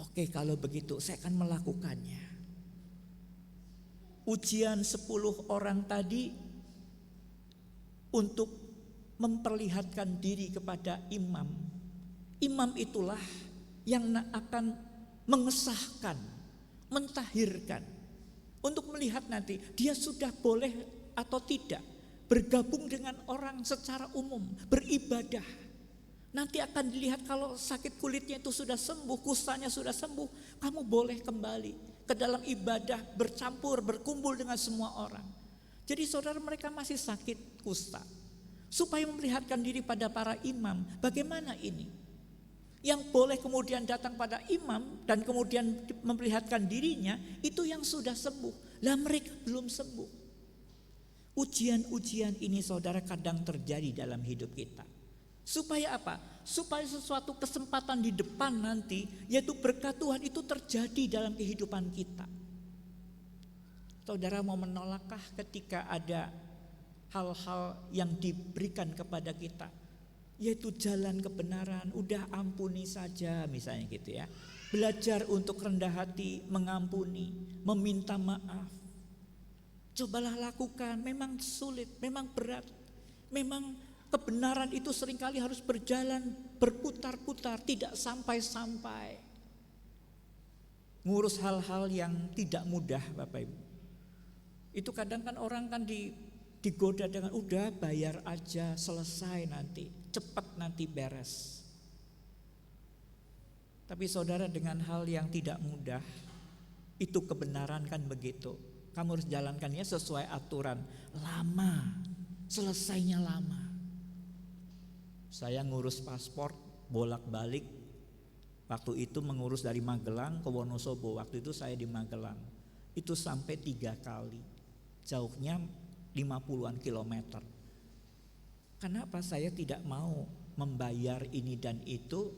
Oke, kalau begitu saya akan melakukannya. ujian 10 orang tadi untuk memperlihatkan diri kepada imam. Imam itulah yang akan mengesahkan, mentahirkan, untuk melihat nanti dia sudah boleh atau tidak bergabung dengan orang secara umum, beribadah. Nanti akan dilihat kalau sakit kulitnya itu sudah sembuh, kustanya sudah sembuh, kamu boleh kembali ke dalam ibadah, bercampur, berkumpul dengan semua orang. Jadi saudara, mereka masih sakit kusta, supaya memperlihatkan diri pada para imam. Bagaimana ini? Yang boleh kemudian datang pada imam dan kemudian memperlihatkan dirinya, itu yang sudah sembuh. Lah mereka belum sembuh. Ujian-ujian ini saudara kadang terjadi dalam hidup kita. Supaya apa? Supaya sesuatu kesempatan di depan nanti, yaitu berkat Tuhan itu terjadi dalam kehidupan kita. Saudara mau menolakkah ketika ada hal-hal yang diberikan kepada kita, yaitu jalan kebenaran, udah ampuni saja misalnya gitu ya. Belajar untuk rendah hati, mengampuni, meminta maaf. Cobalah lakukan, memang sulit, memang berat. Memang kebenaran itu seringkali harus berjalan berputar-putar, tidak sampai-sampai. Ngurus hal-hal yang tidak mudah Bapak Ibu. Itu kadang kan orang kan digoda dengan udah bayar aja, selesai nanti, cepat nanti beres. Tapi saudara, dengan hal yang tidak mudah, itu kebenaran kan begitu. Kamu harus jalankannya sesuai aturan. Lama, selesainya lama. Saya ngurus paspor bolak-balik. Waktu itu mengurus dari Magelang ke Wonosobo. Waktu itu saya di Magelang. Itu sampai 3 kali. Jauhnya 50-an kilometer. Kenapa saya tidak mau membayar ini dan itu?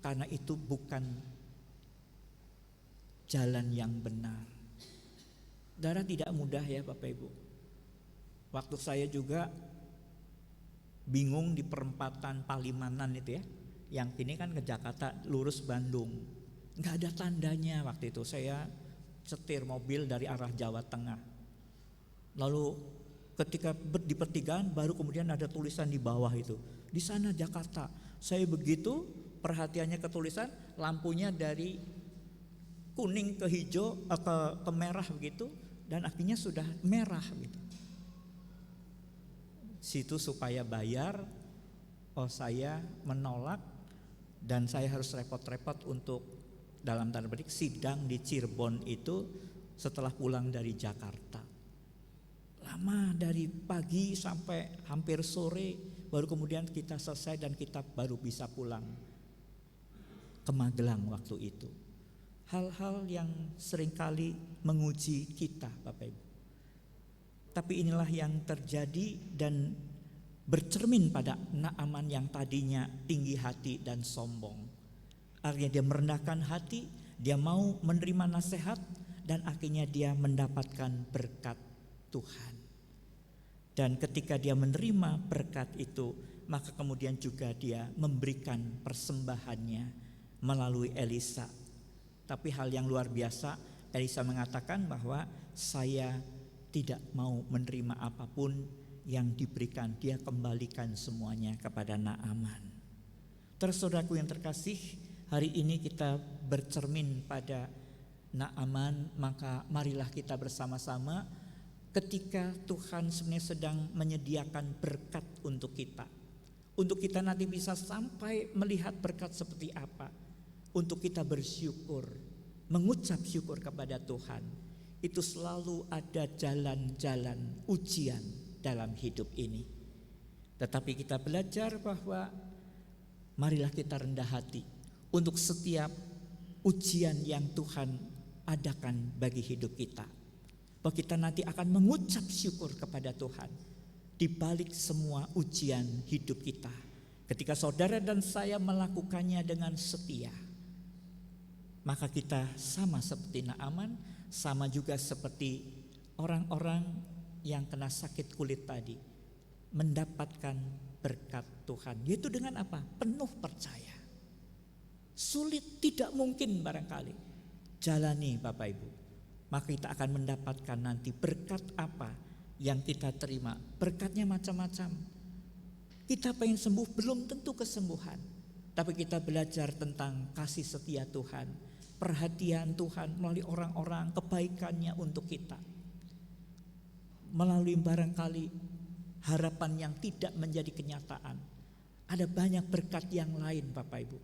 Karena itu bukan jalan yang benar. Saudara, tidak mudah ya Bapak Ibu. Waktu saya juga bingung di perempatan Palimanan itu ya, yang ini kan ke Jakarta lurus Bandung, nggak ada tandanya. Waktu itu saya setir mobil dari arah Jawa Tengah, lalu ketika di pertigaan baru kemudian ada tulisan di bawah itu, di sana Jakarta. Saya begitu perhatiannya ke tulisan, lampunya dari kuning ke hijau ke merah begitu, dan akhirnya sudah merah gitu. Situ supaya bayar, oh saya menolak, dan saya harus repot-repot untuk dalam tanda petik sidang di Cirebon itu setelah pulang dari Jakarta. Lama, dari pagi sampai hampir sore, baru kemudian kita selesai dan kita baru bisa pulang ke Magelang waktu itu. Hal-hal yang seringkali menguji kita Bapak Ibu. Tapi inilah yang terjadi dan bercermin pada Naaman yang tadinya tinggi hati dan sombong. Akhirnya dia merendahkan hati, dia mau menerima nasihat, dan akhirnya dia mendapatkan berkat Tuhan. Dan ketika dia menerima berkat itu, maka kemudian juga dia memberikan persembahannya melalui Elisa. Tapi hal yang luar biasa, Elisa mengatakan bahwa saya tidak mau menerima apapun yang diberikan. Dia kembalikan semuanya kepada Naaman. Terus saudaraku yang terkasih, hari ini kita bercermin pada Naaman, maka marilah kita bersama-sama ketika Tuhan sebenarnya sedang menyediakan berkat untuk kita. Untuk kita nanti bisa sampai melihat berkat seperti apa. Untuk kita bersyukur, mengucap syukur kepada Tuhan. Itu selalu ada jalan-jalan ujian dalam hidup ini. Tetapi kita belajar bahwa marilah kita rendah hati untuk setiap ujian yang Tuhan adakan bagi hidup kita. Bahwa kita nanti akan mengucap syukur kepada Tuhan di balik semua ujian hidup kita. Ketika saudara dan saya melakukannya dengan setia, maka kita sama seperti Naaman, sama juga seperti orang-orang yang kena sakit kulit tadi, mendapatkan berkat Tuhan. Yaitu dengan apa? Penuh percaya. Sulit, tidak mungkin barangkali. Jalani Bapak Ibu. maka kita akan mendapatkan nanti berkat apa yang kita terima. Berkatnya macam-macam. Kita pengen sembuh, belum tentu kesembuhan, tapi kita belajar tentang kasih setia Tuhan, perhatian Tuhan melalui orang-orang, kebaikannya untuk kita, melalui barangkali harapan yang tidak menjadi kenyataan. Ada banyak berkat yang lain Bapak Ibu,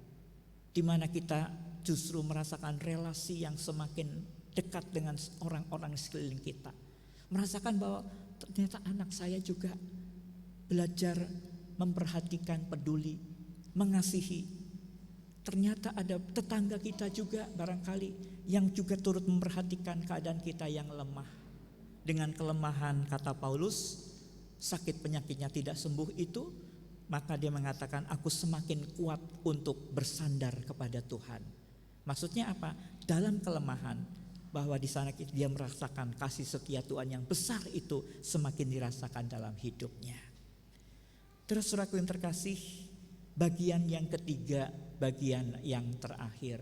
di mana kita justru merasakan relasi yang semakin dekat dengan orang-orang sekeliling kita. Merasakan bahwa ternyata anak saya juga belajar memperhatikan, peduli, mengasihi. Ternyata ada tetangga kita juga barangkali yang juga turut memperhatikan keadaan kita yang lemah. Dengan kelemahan, kata Paulus, sakit penyakitnya tidak sembuh itu, maka dia mengatakan aku semakin kuat untuk bersandar kepada Tuhan. Maksudnya apa? Dalam kelemahan, bahwa di sana dia merasakan kasih setia Tuhan yang besar itu semakin dirasakan dalam hidupnya. Terus saudaraku yang terkasih, bagian yang ketiga, bagian yang terakhir.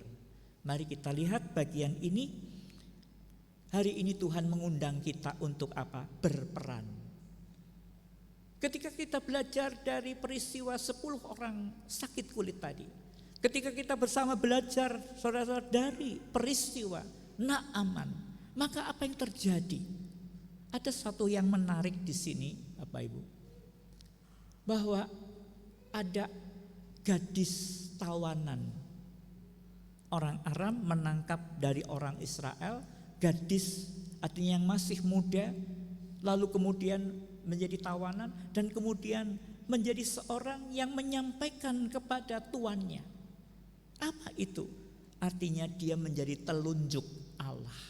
Mari kita lihat bagian ini. Hari ini Tuhan mengundang kita untuk apa? Berperan. Ketika kita belajar dari peristiwa 10 orang sakit kulit tadi, ketika kita bersama belajar saudara-saudara dari peristiwa Naaman, maka apa yang terjadi? Ada satu yang menarik di sini, Bapak Ibu, bahwa ada gadis tawanan. Orang Aram menangkap dari orang Israel, gadis artinya yang masih muda, lalu kemudian menjadi tawanan dan kemudian menjadi seorang yang menyampaikan kepada tuannya. Apa itu? Artinya dia menjadi telunjuk Allah.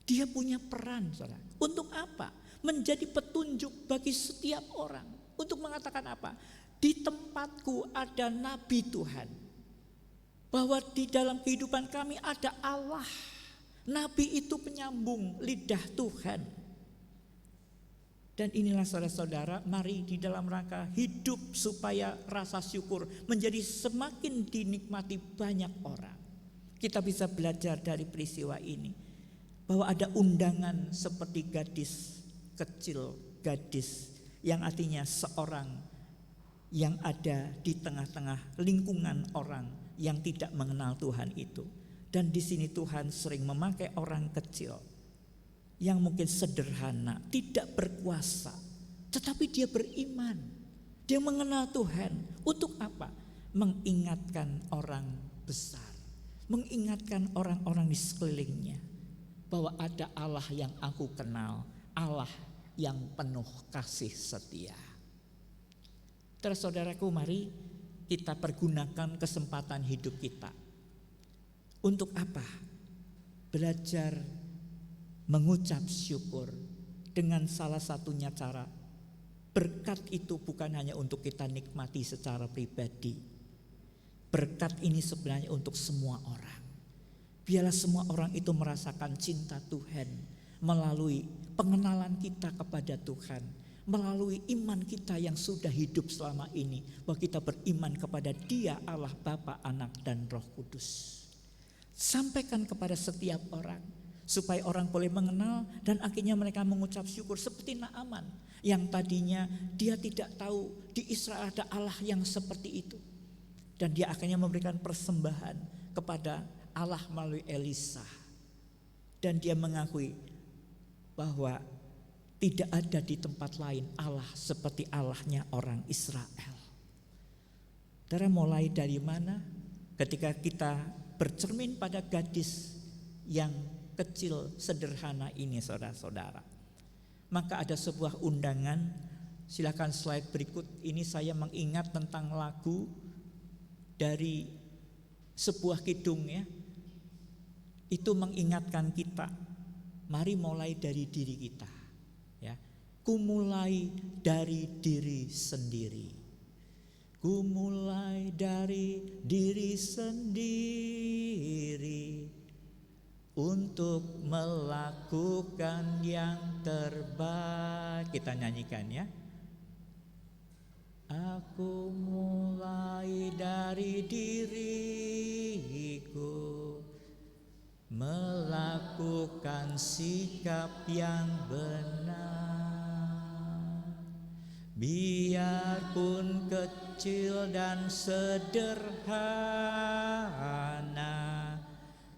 Dia punya peran, saudara. Untuk apa? Menjadi petunjuk bagi setiap orang. Untuk mengatakan apa? Di tempatku ada nabi Tuhan. Bahwa di dalam kehidupan kami ada Allah. Nabi itu penyambung lidah Tuhan. Dan inilah saudara-saudara, mari di dalam rangka hidup supaya rasa syukur menjadi semakin dinikmati banyak orang. Kita bisa belajar dari peristiwa ini bahwa ada undangan seperti gadis kecil, gadis yang artinya seorang yang ada di tengah-tengah lingkungan orang yang tidak mengenal Tuhan itu. Dan di sini Tuhan sering memakai orang kecil yang mungkin sederhana, tidak berkuasa, tetapi dia beriman. Dia mengenal Tuhan. Untuk apa? Mengingatkan orang besar, mengingatkan orang-orang di sekelilingnya bahwa ada Allah yang aku kenal, Allah yang penuh kasih setia. Terus saudaraku, mari kita pergunakan kesempatan hidup kita. Untuk apa? Belajar mengucap syukur dengan salah satunya cara. Berkat itu bukan hanya untuk kita nikmati secara pribadi. Berkat ini sebenarnya untuk semua orang. Biarlah semua orang itu merasakan cinta Tuhan melalui pengenalan kita kepada Tuhan, melalui iman kita yang sudah hidup selama ini, bahwa kita beriman kepada Dia Allah Bapa, Anak dan Roh Kudus. Sampaikan kepada setiap orang supaya orang boleh mengenal dan akhirnya mereka mengucap syukur seperti Naaman yang tadinya dia tidak tahu di Israel ada Allah yang seperti itu. Dan dia akhirnya memberikan persembahan kepada Allah melalui Elisa. Dan dia mengakui bahwa tidak ada di tempat lain Allah seperti Allahnya orang Israel. Saudara, mulai dari mana? Ketika kita bercermin pada gadis yang kecil sederhana ini, saudara-saudara, maka ada sebuah undangan. Silakan slide berikut. Ini saya mengingat tentang lagu dari sebuah kidung ya. Itu mengingatkan kita, mari mulai dari diri kita ya. Ku mulai dari diri sendiri. Ku mulai dari diri sendiri untuk melakukan yang terbaik. Kita nyanyikan ya. Aku mulai dari diriku, melakukan dengan sikap yang benar. Biarpun kecil dan sederhana,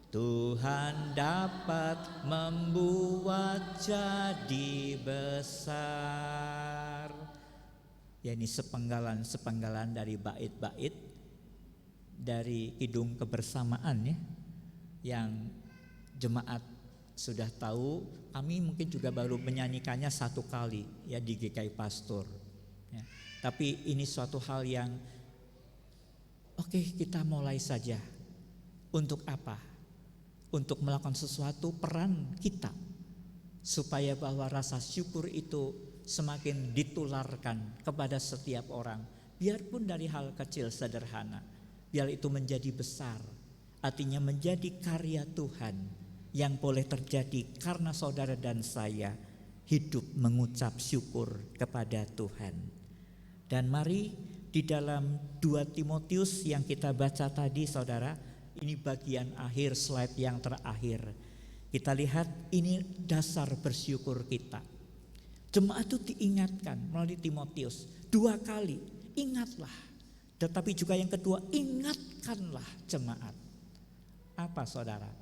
Tuhan dapat membuat jadi besar. Ya, ini sepenggalan dari bait-bait dari Kidung Kebersamaan ya, yang jemaat sudah tahu. Kami mungkin juga baru menyanyikannya satu kali ya di GKI Pastor ya. Tapi ini suatu hal yang oke, kita mulai saja. Untuk apa? Untuk melakukan sesuatu, peran kita, supaya bahwa rasa syukur itu semakin ditularkan kepada setiap orang. Biarpun dari hal kecil sederhana, biar itu menjadi besar. Artinya menjadi karya Tuhan yang boleh terjadi karena saudara dan saya hidup mengucap syukur kepada Tuhan. Dan mari di dalam 2 Timotius yang kita baca tadi saudara, ini bagian akhir, slide yang terakhir. Kita lihat ini dasar bersyukur kita. Jemaat itu diingatkan melalui Timotius 2 kali, ingatlah. Tetapi juga yang kedua, ingatkanlah jemaat. Apa saudara?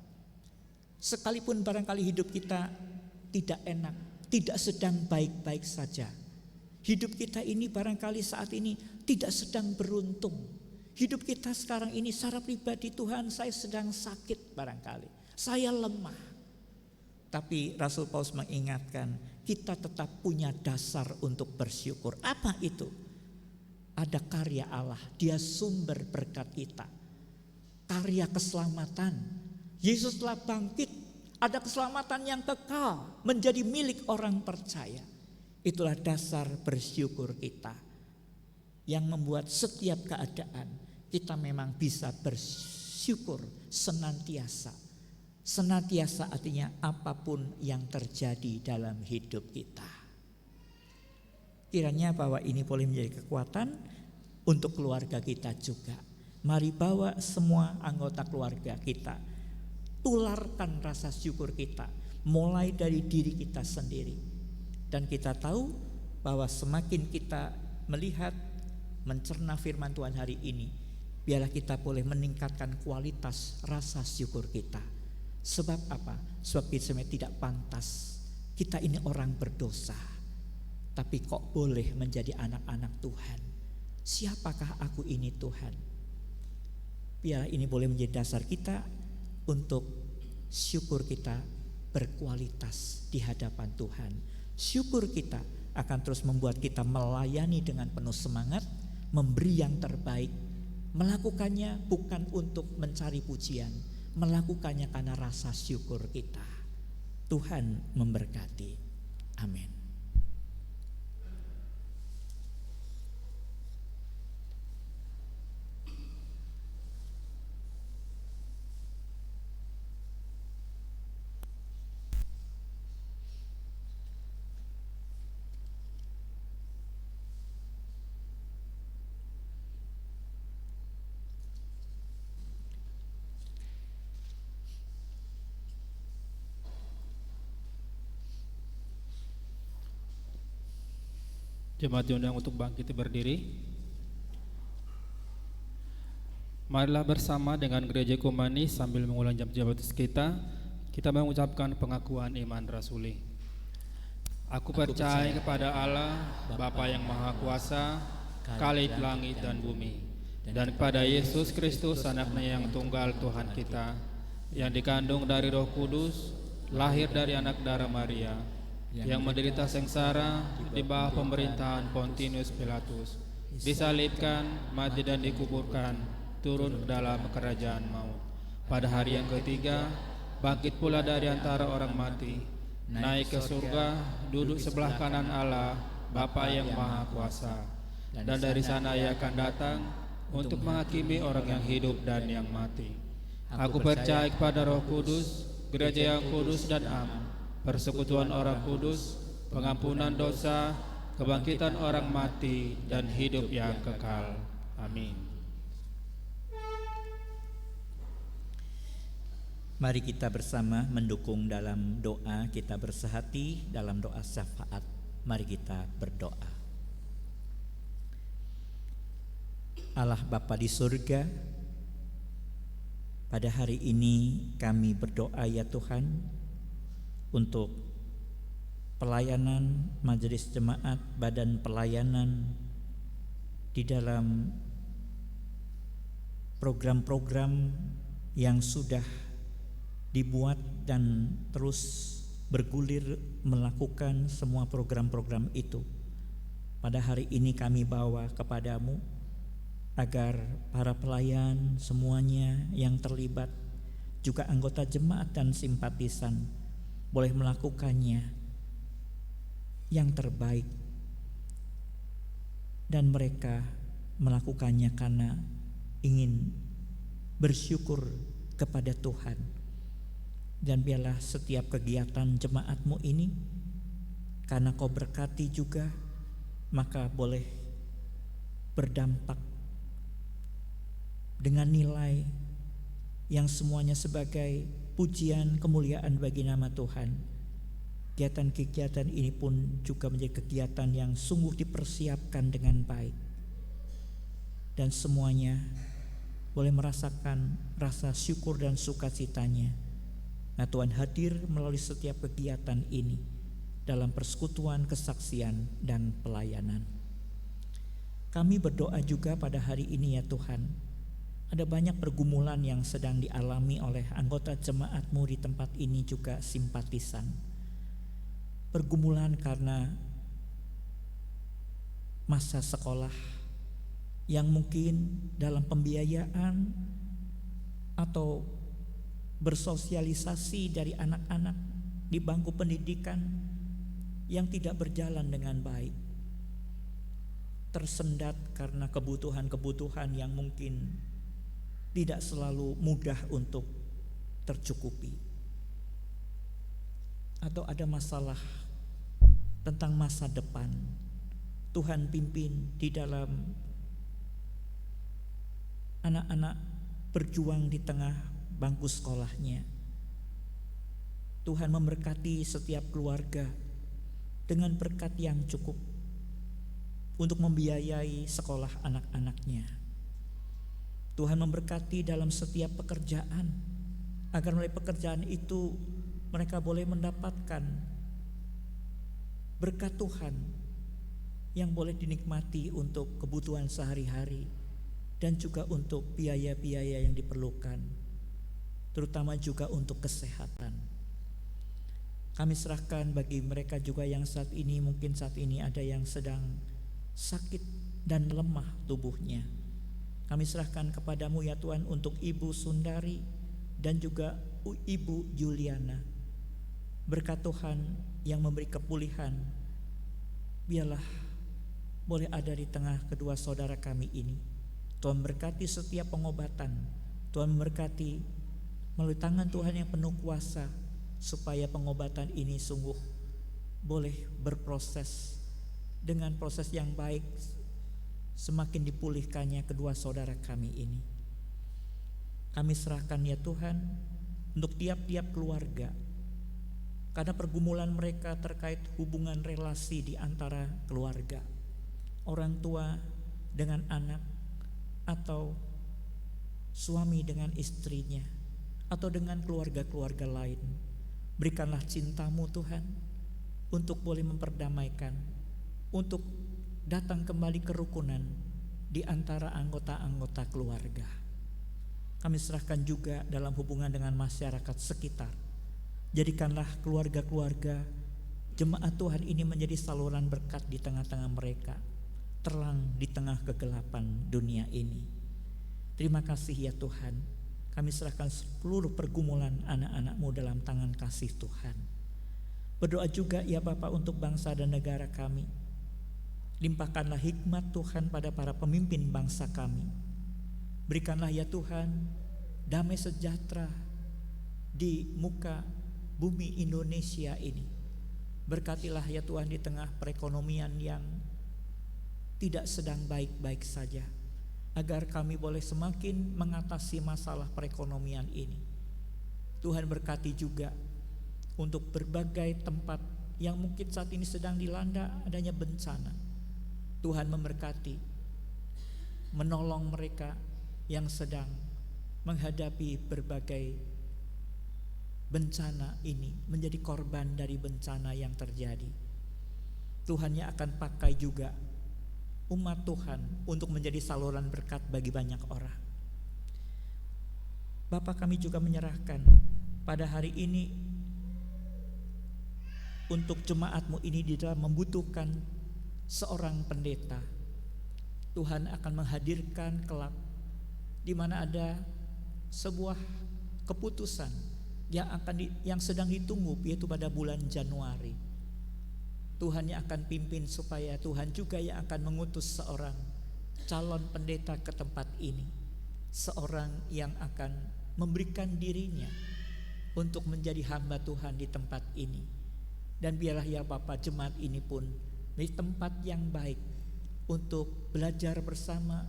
Sekalipun barangkali hidup kita tidak enak, tidak sedang baik-baik saja. Hidup kita ini barangkali saat ini tidak sedang beruntung. Hidup kita sekarang ini secara pribadi, Tuhan, saya sedang sakit barangkali, saya lemah. Tapi Rasul Paulus mengingatkan kita tetap punya dasar untuk bersyukur. Apa itu? Ada karya Allah, Dia sumber berkat kita. Karya keselamatan, Yesus telah bangkit, ada keselamatan yang kekal menjadi milik orang percaya. Itulah dasar bersyukur kita, yang membuat setiap keadaan kita memang bisa bersyukur senantiasa. Senantiasa artinya apapun yang terjadi dalam hidup kita. Kiranya bahwa ini boleh menjadi kekuatan untuk keluarga kita juga. Mari bawa semua anggota keluarga kita, tularkan rasa syukur kita mulai dari diri kita sendiri. Dan kita tahu bahwa semakin kita melihat, mencerna firman Tuhan hari ini, biarlah kita boleh meningkatkan kualitas rasa syukur kita. Sebab apa? Sebab kita tidak pantas, kita ini orang berdosa, tapi kok boleh menjadi anak-anak Tuhan. Siapakah aku ini Tuhan? Biar ini boleh menjadi dasar kita untuk syukur kita berkualitas di hadapan Tuhan. Syukur kita akan terus membuat kita melayani dengan penuh semangat, memberi yang terbaik, melakukannya bukan untuk mencari pujian, melakukannya karena rasa syukur kita. Tuhan memberkati. Amin. Jemaat diundang untuk bangkit berdiri. Marilah bersama dengan gereja Kumani sambil mengulang jam-jam baptis kita mengucapkan pengakuan iman rasuli. Aku percaya kepada Allah, Bapa yang Maha Kuasa, Khalid langit dan bumi, dan kepada Yesus Kristus, Anaknya yang tunggal Tuhan kita, yang dikandung dari Roh Kudus, lahir dari anak darah Maria, yang menderita sengsara di bawah pemerintahan Pontius Pilatus, disalibkan, mati dan dikuburkan, turun ke dalam kerajaan maut. Pada hari yang ketiga, bangkit pula dari antara orang mati, naik ke surga, duduk sebelah kanan Allah, Bapa yang Maha Kuasa. Dan dari sana Ia akan datang untuk menghakimi orang yang hidup dan yang mati. Aku percaya kepada Roh Kudus, gereja yang kudus dan am, persekutuan orang kudus, pengampunan dosa, kebangkitan orang mati, dan hidup yang kekal. Amin. Mari kita bersama mendukung dalam doa, kita bersehati dalam doa syafaat. Mari kita berdoa. Allah Bapa di surga, pada hari ini kami berdoa ya Tuhan untuk pelayanan majelis jemaat, badan pelayanan di dalam program-program yang sudah dibuat dan terus bergulir melakukan semua program-program itu. Pada hari ini kami bawa kepadamu agar para pelayan semuanya yang terlibat, juga anggota jemaat dan simpatisan boleh melakukannya yang terbaik, dan mereka melakukannya karena ingin bersyukur kepada Tuhan. Dan biarlah setiap kegiatan jemaatmu ini, karena kau berkati juga, maka boleh berdampak dengan nilai yang semuanya sebagai pujian kemuliaan bagi nama Tuhan. Kegiatan-kegiatan ini pun juga menjadi kegiatan yang sungguh dipersiapkan dengan baik, dan semuanya boleh merasakan rasa syukur dan sukacitanya. Nah, Tuhan hadir melalui setiap kegiatan ini dalam persekutuan, kesaksian, dan pelayanan. Kami berdoa juga pada hari ini ya Tuhan, ada banyak pergumulan yang sedang dialami oleh anggota jemaat-Mu di tempat ini, juga simpatisan. Pergumulan karena masa sekolah yang mungkin dalam pembiayaan atau bersosialisasi dari anak-anak di bangku pendidikan yang tidak berjalan dengan baik, tersendat karena kebutuhan-kebutuhan yang mungkin tidak selalu mudah untuk tercukupi, atau ada masalah tentang masa depan. Tuhan pimpin di dalam anak-anak berjuang di tengah bangku sekolahnya. Tuhan memberkati setiap keluarga dengan berkat yang cukup untuk membiayai sekolah anak-anaknya. Tuhan memberkati dalam setiap pekerjaan, agar melalui pekerjaan itu mereka boleh mendapatkan berkat Tuhan yang boleh dinikmati untuk kebutuhan sehari-hari dan juga untuk biaya-biaya yang diperlukan, terutama juga untuk kesehatan. Kami serahkan bagi mereka juga yang saat ini, mungkin saat ini ada yang sedang sakit dan lemah tubuhnya. Kami serahkan kepadamu ya Tuhan untuk Ibu Sundari dan juga Ibu Juliana. Berkat Tuhan yang memberi kepulihan, biarlah boleh ada di tengah kedua saudara kami ini. Tuhan berkati setiap pengobatan, Tuhan memberkati melalui tangan Tuhan yang penuh kuasa, supaya pengobatan ini sungguh boleh berproses dengan proses yang baik, semakin dipulihkannya kedua saudara kami ini. Kami serahkan ya Tuhan untuk tiap-tiap keluarga, karena pergumulan mereka terkait hubungan relasi di antara keluarga, orang tua dengan anak, atau suami dengan istrinya, atau dengan keluarga-keluarga lain. Berikanlah cinta-Mu Tuhan untuk boleh memperdamaikan, untuk datang kembali kerukunan di antara anggota-anggota keluarga. Kami serahkan juga dalam hubungan dengan masyarakat sekitar. Jadikanlah keluarga-keluarga jemaat Tuhan ini menjadi saluran berkat di tengah-tengah mereka, terang di tengah kegelapan dunia ini. Terima kasih ya Tuhan. Kami serahkan seluruh pergumulan anak-anak-Mu dalam tangan kasih Tuhan. Berdoa juga ya Bapa untuk bangsa dan negara kami. Limpahkanlah hikmat Tuhan pada para pemimpin bangsa kami. Berikanlah ya Tuhan damai sejahtera di muka bumi Indonesia ini. Berkatilah ya Tuhan di tengah perekonomian yang tidak sedang baik-baik saja, agar kami boleh semakin mengatasi masalah perekonomian ini. Tuhan berkati juga untuk berbagai tempat yang mungkin saat ini sedang dilanda adanya bencana. Tuhan memberkati, menolong mereka yang sedang menghadapi berbagai bencana ini, menjadi korban dari bencana yang terjadi. Tuhan yang akan pakai juga umat Tuhan untuk menjadi saluran berkat bagi banyak orang. Bapa, kami juga menyerahkan pada hari ini untuk jemaat-Mu ini di dalam membutuhkan seorang pendeta. Tuhan akan menghadirkan kelak di mana ada sebuah keputusan yang sedang ditunggu, yaitu pada bulan Januari. Tuhan yang akan pimpin supaya Tuhan juga yang akan mengutus seorang calon pendeta ke tempat ini, seorang yang akan memberikan dirinya untuk menjadi hamba Tuhan di tempat ini. Dan biarlah ya Bapa, jemaat ini pun menjadi tempat yang baik untuk belajar bersama,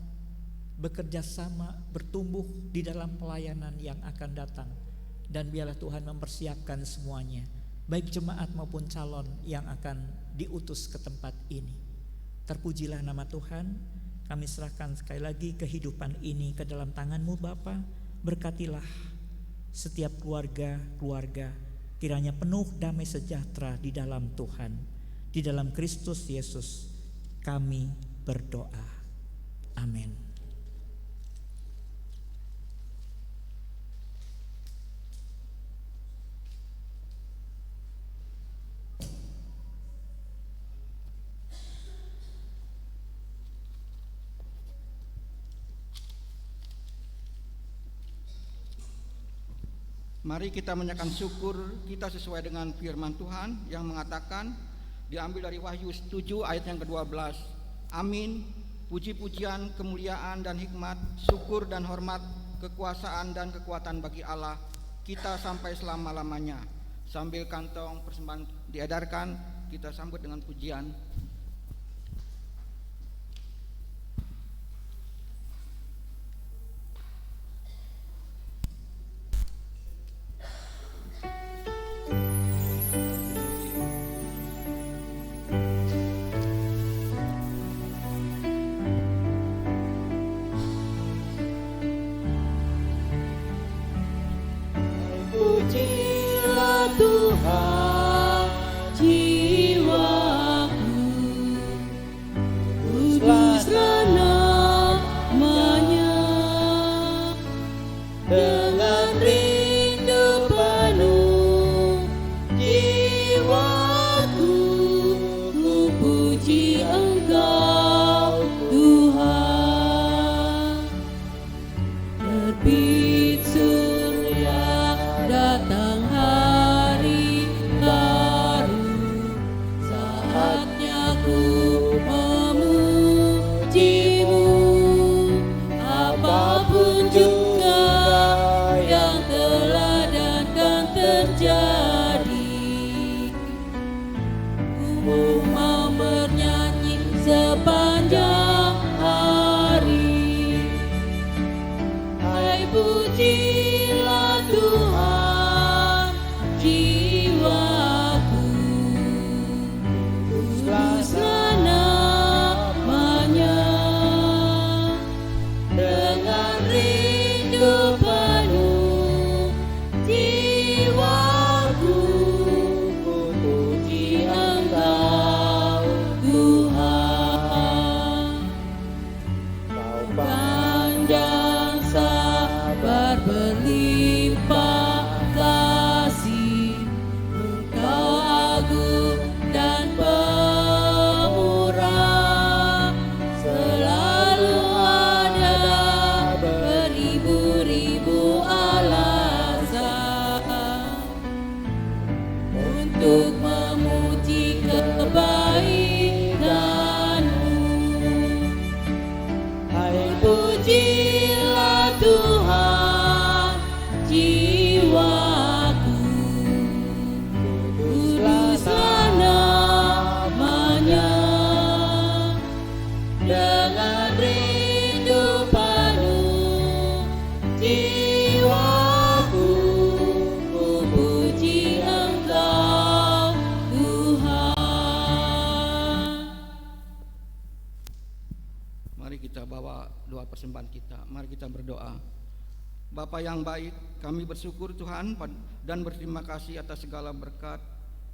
bekerja sama, bertumbuh di dalam pelayanan yang akan datang. Dan biarlah Tuhan mempersiapkan semuanya, baik jemaat maupun calon yang akan diutus ke tempat ini. Terpujilah nama Tuhan. Kami serahkan sekali lagi kehidupan ini ke dalam tangan-Mu Bapa. Berkatilah setiap keluarga, kiranya penuh damai sejahtera di dalam Tuhan. Di dalam Kristus Yesus kami berdoa. Amin. Mari kita menyatakan syukur kita sesuai dengan firman Tuhan yang mengatakan, diambil dari Wahyu 7 ayat yang ke-12. Amin. Puji-pujian, kemuliaan dan hikmat, syukur dan hormat, kekuasaan dan kekuatan bagi Allah kita sampai selama-lamanya. Sambil kantong persembahan diedarkan, kita sambut dengan pujian. Pujilah Tuhan jiwaku, kuduslah namanya. Dengan rindu penuh jiwaku, ku puji Engkau Tuhan. Terbit surya, datang hari baru, saatnya ku memujimu. Apapun juga yang telah dan akan terjadi, ku mau bernyanyi sepanjang hari. Hai, pujilah Tuhan jiwaku, kuduslah namanya. Dengan rindu penuh jiwaku, ku puji Engkau Tuhan. Kau panjang sabar berlimpah kasih, Engkau agung dan pemurah, selalu ada beribu-ribu alasan untuk memuji kebaikan-Mu. Hai, pujilah persembahan kita. Mari kita berdoa. Bapa yang baik, kami bersyukur Tuhan dan berterima kasih atas segala berkat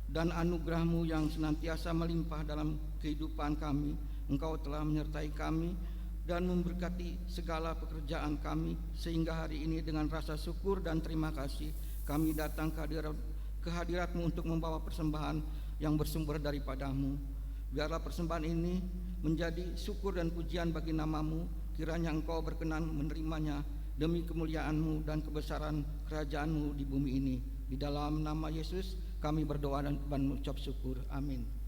dan anugerah-Mu yang senantiasa melimpah dalam kehidupan kami. Engkau telah menyertai kami dan memberkati segala pekerjaan kami, sehingga hari ini dengan rasa syukur dan terima kasih kami datang ke hadirat-Mu untuk membawa persembahan yang bersumber daripada-Mu. Biarlah persembahan ini menjadi syukur dan pujian bagi nama-Mu. Kiranya Engkau berkenan menerimanya demi kemuliaan-Mu dan kebesaran kerajaan-Mu di bumi ini. Di dalam nama Yesus kami berdoa dan mengucap syukur. Amin.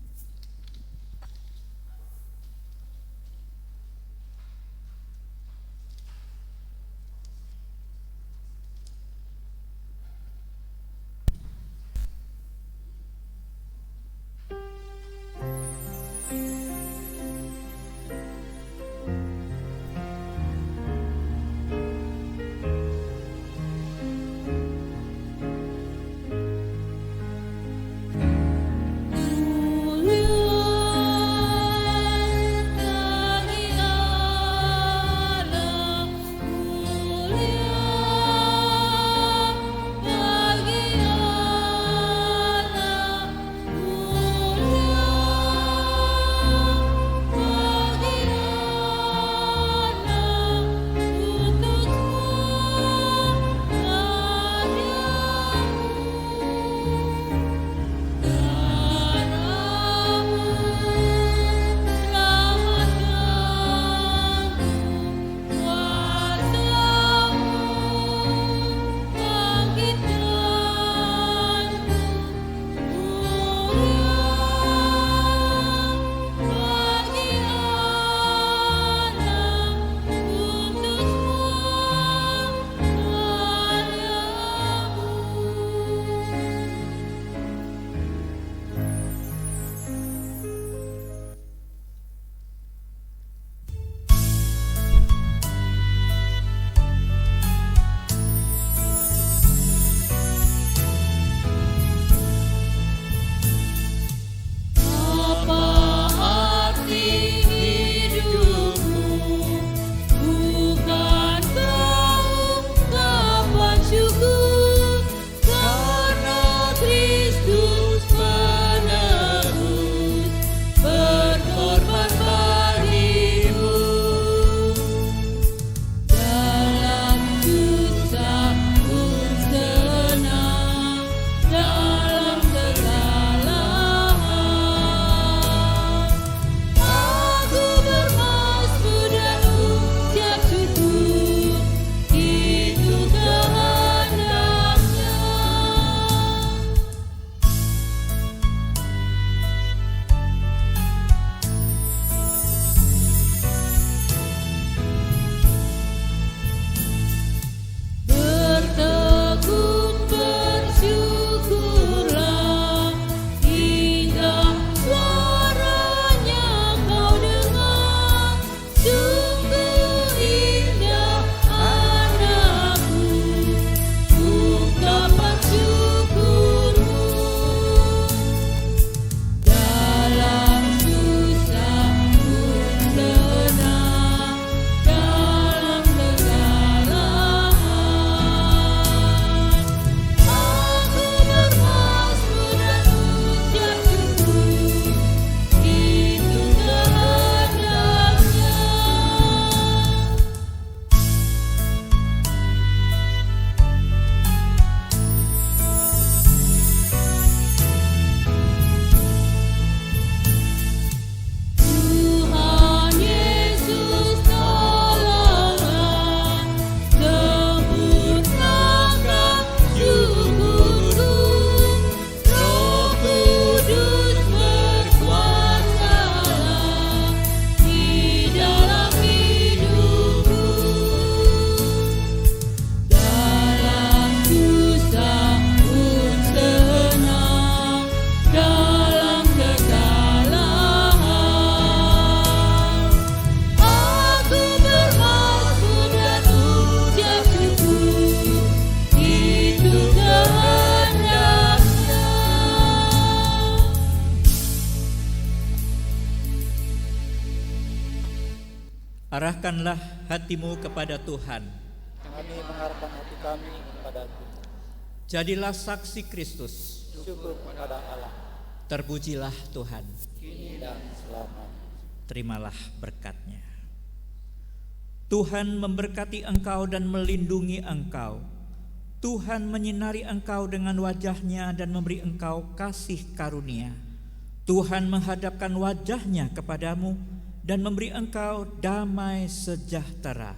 Arahkanlah hatimu kepada Tuhan. Kami mengarahkan hati kami kepada Tuhan. Jadilah saksi Kristus. Syukur kepada Allah. Terpujilah Tuhan. Kini dan selamanya. Terimalah berkat-Nya. Tuhan memberkati engkau dan melindungi engkau. Tuhan menyinari engkau dengan wajah-Nya dan memberi engkau kasih karunia. Tuhan menghadapkan wajah-Nya kepadamu dan memberi engkau damai sejahtera.